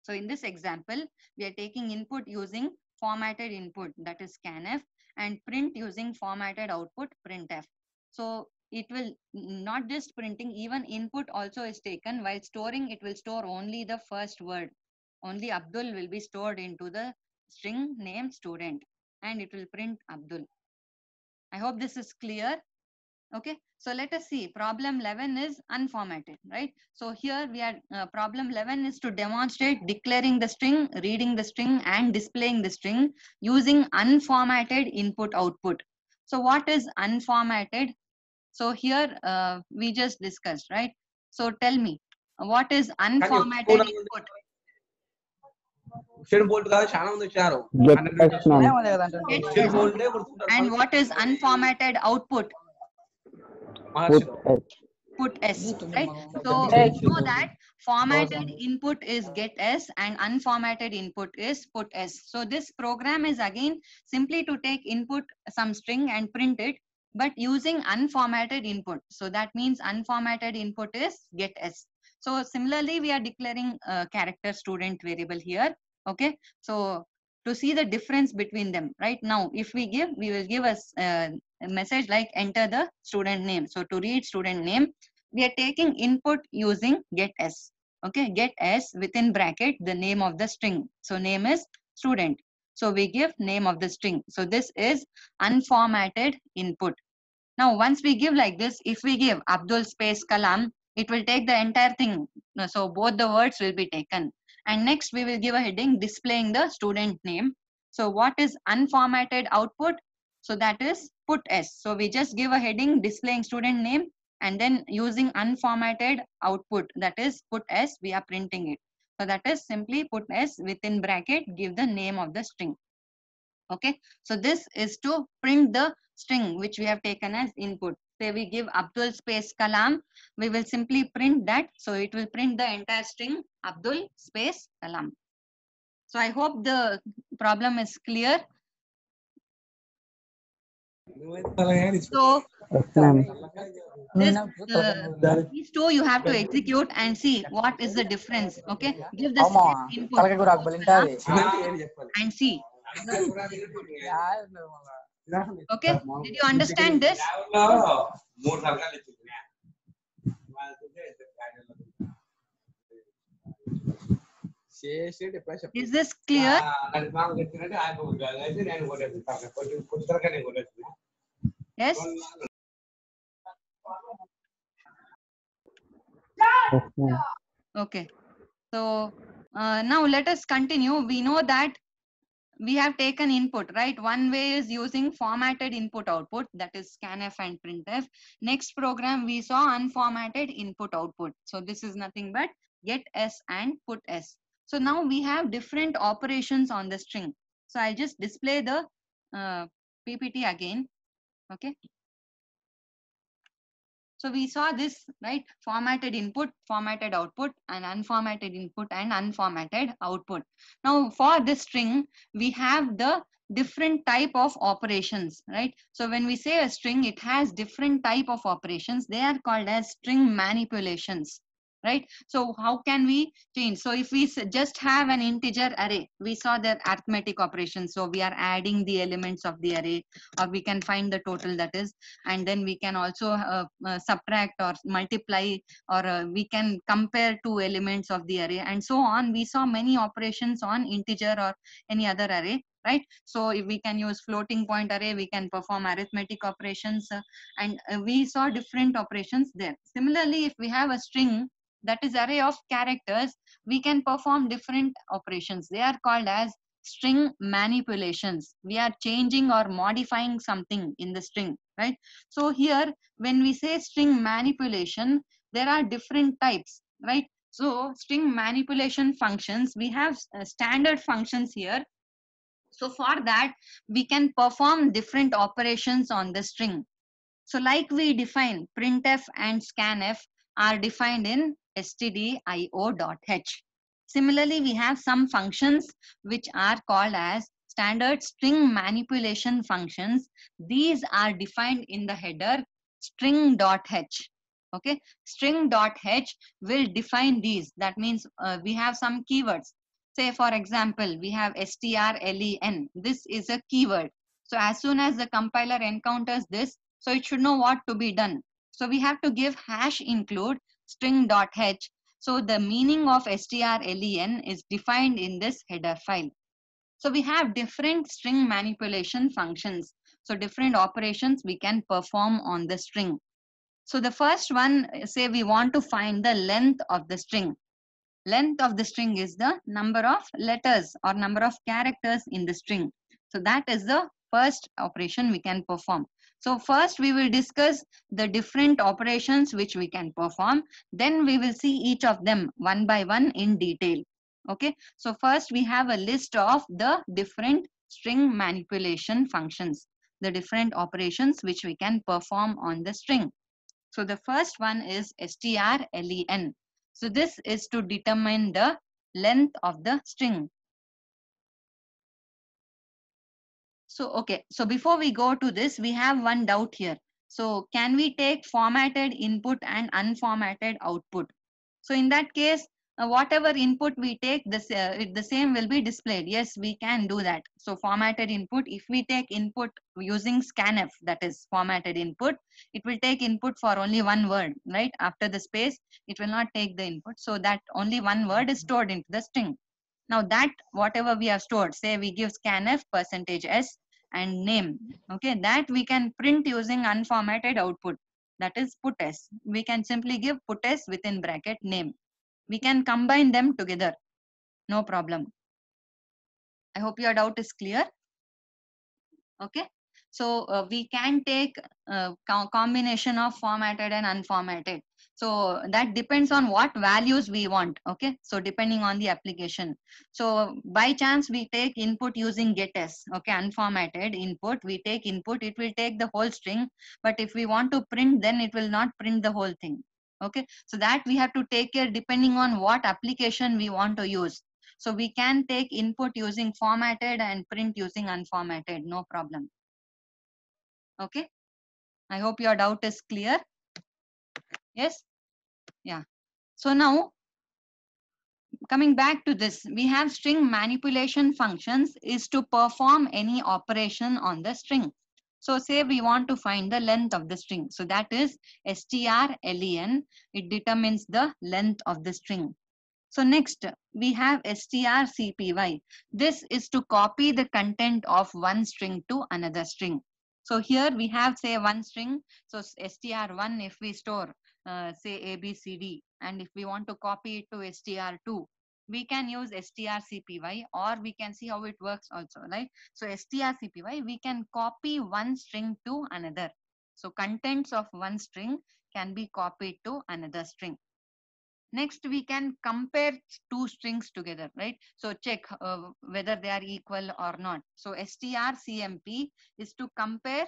[SPEAKER 1] So in this example, we are taking input using formatted input, that is scanf, and print using formatted output, printf. So it will not just printing, even input also is taken. While storing, it will store only the first word. Only Abdul will be stored into the string name student, and it will print Abdul. I hope this is clear. Okay, so let us see. Problem 11 is unformatted, right? So here we are, problem 11 is to demonstrate declaring the string, reading the string, and displaying the string using unformatted input output. So what is unformatted? So here we just discussed, right? So tell me, what is unformatted input?
[SPEAKER 6] Question board కాదు చాలా మంది వచ్చారు.
[SPEAKER 3] Get S, ma'am.
[SPEAKER 5] అదే ఉంది కదా అంటే.
[SPEAKER 1] Get
[SPEAKER 6] question
[SPEAKER 1] S.
[SPEAKER 6] బోర్డే గుర్తుంటారు.
[SPEAKER 1] And what is unformatted output?
[SPEAKER 3] Put S.
[SPEAKER 1] Put S, right? So
[SPEAKER 2] Right.
[SPEAKER 1] we know that formatted input is get S and unformatted input is put S. So this program is again simply to take input some string and print it, but using unformatted input. So that means unformatted input is get S. So similarly, we are declaring a character student variable here. Okay, so to see the difference between them, right? Now if we will give us a message like enter the student name. So to read student name, we are taking input using get S. Okay, get S within bracket the name of the string. So name is student. So we give name of the string. So this is unformatted input. Now once we give like this, if we give Abdul space Kalam, it will take the entire thing. So both the words will be taken. And next we will give a heading displaying the student name. So what is unformatted output? So that is put S. So we just give a heading displaying student name and then using unformatted output, that is put s, we are printing it. So that is simply put s within bracket, give the name of the string. Okay, so this is to print the string which we have taken as input. Say we give Abdul space Kalam, we will simply print that. So it will print the entire string Abdul space Kalam. So I hope the problem is clear. So
[SPEAKER 3] Yes, ma'am.
[SPEAKER 1] this, these two you have to execute and see what is the difference. Okay, give the
[SPEAKER 5] Ama,
[SPEAKER 1] same input
[SPEAKER 5] kalake gura akbalinta adi.
[SPEAKER 1] and see. Okay, did you understand this? Is this clear? Yes.
[SPEAKER 3] Yes, ma'am.
[SPEAKER 1] Okay. So now let us continue. We know that we have taken input, right? One way is using formatted input output, that is scanf and printf. Next program we saw unformatted input output. So this is nothing but get s and put s. So now we have different operations on the string. So I'll just display the PPT again. Okay. So we saw this, right? Formatted input, formatted output, and unformatted input and unformatted output. Now for this string, we have the different type of operations, right? So when we say a string, it has different type of operations. They are called as string manipulations, right? So how can we change? So if we just have an integer array, we saw their arithmetic operations. So we are adding the elements of the array, or we can find the total, that is, and then we can also subtract or multiply, or we can compare two elements of the array, and so on. We saw many operations on integer or any other array, right? So if we can use floating point array, we can perform arithmetic operations, and we saw different operations there. Similarly, if we have a string, that is array of characters, we can perform different operations. They are called as string manipulations. We are changing or modifying something in the string, right? So here, when we say string manipulation, there are different types, right? So string manipulation functions, we have standard functions here. So for that, we can perform different operations on the string. So like we define, printf and scanf are defined in stdio.h. Similarly, we have some functions which are called as standard string manipulation functions. These are defined in the header string.h. Okay, string.h will define these. That means we have some keywords. Say for example, we have strlen. This is a keyword. So as soon as the compiler encounters this, so it should know what to be done. So we have to give hash include string.h. So the meaning of strlen is defined in this header file. So we have different string manipulation functions. So different operations we can perform on the string. So the first one, say we want to find the length of the string. Length of the string is the number of letters or number of characters in the string. So that is the first operation we can perform. So first we will discuss the different operations which we can perform. Then we will see each of them one by one in detail. Okay. So first we have a list of the different string manipulation functions, the different operations which we can perform on the string. So the first one is strlen. So this is to determine the length of the string. So, okay. So before we go to this, we have one doubt here. So can we take formatted input and unformatted output? So in that case, whatever input we take, the same will be displayed. Yes, we can do that. So formatted input, if we take input using scanf, that is formatted input, it will take input for only one word, right? After the space, it will not take the input. So that only one word is stored into the string. Now that whatever we have stored, say we give scanf %s and name, okay, that we can print using unformatted output, that is put s. We can simply give put s within bracket name. We can combine them together, no problem. I hope your doubt is clear. Okay. So we can take combination of formatted and unformatted. So that depends on what values we want. Okay, so depending on the application. So by chance we take input using getters. Okay, unformatted input, we take input, it will take the whole string. But if we want to print, then it will not print the whole thing. Okay, so that we have to take care depending on what application we want to use. So we can take input using formatted and print using unformatted, no problem. Okay, I hope your doubt is clear. Yes, yeah. So now coming back to this, we have string manipulation functions is to perform any operation on the string. So say we want to find the length of the string. So that is strlen. It determines the length of the string. So next we have strcpy. This is to copy the content of one string to another string. So here we have say one string. So str1, if we store say ABCD, and if we want to copy it to str2, we can use strcpy, or we can see how it works also, right? So strcpy, we can copy one string to another. So contents of one string can be copied to another string. Next, we can compare two strings together, right? So check whether they are equal or not. So strcmp is to compare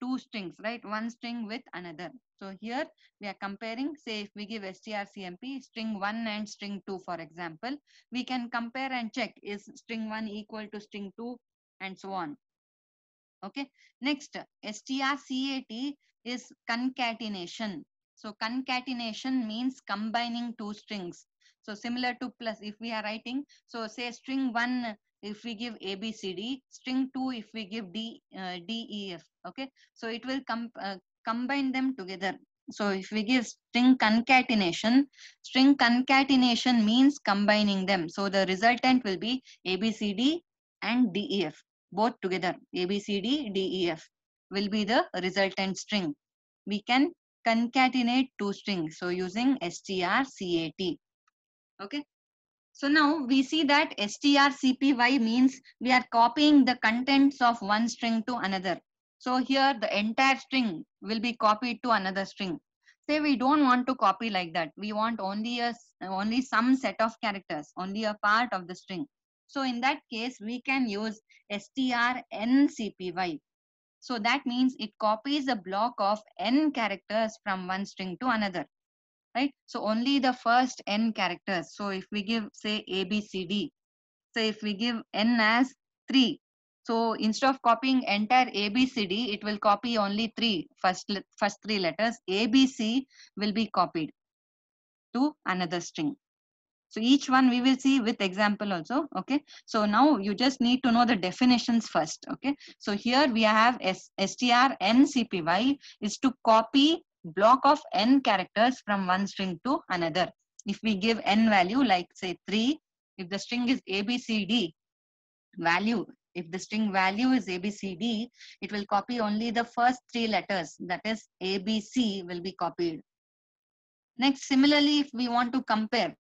[SPEAKER 1] two strings, right? One string with another. So here we are comparing, say if we give strcmp string 1 and string 2, for example, we can compare and check is string 1 equal to string 2 and so on. Okay. Next, strcat is concatenation. So concatenation means combining two strings. So similar to plus, if we are writing, so say string 1, if we give ABCD, string 2, if we give DEF. Okay. So it will combine them together. So if we give string concatenation means combining them. So the resultant will be ABCD and DEF. Both together, ABCD, DEF will be the resultant string. We can concatenate two strings, so using strcat. Okay. So now we see that strcpy means we are copying the contents of one string to another. So here the entire string will be copied to another string. Say we don't want to copy like that. We want only some set of characters, only a part of the string. So in that case, we can use strncpy. So that means it copies a block of n characters from one string to another. Right? So only the first n characters. So if we give say ABCD, so if we give n as 3, so instead of copying entire ABCD, it will copy only first 3 letters. ABC will be copied to another string. So each one we will see with example also. Okay. So now you just need to know the definitions first. Okay. So here we have strncpy is to copy block of n characters from one string to another. If we give n value like say 3, if the string is ABCD value, if the string value is ABCD, it will copy only the first 3 letters, that is ABC will be copied. Next, similarly, if we want to compare,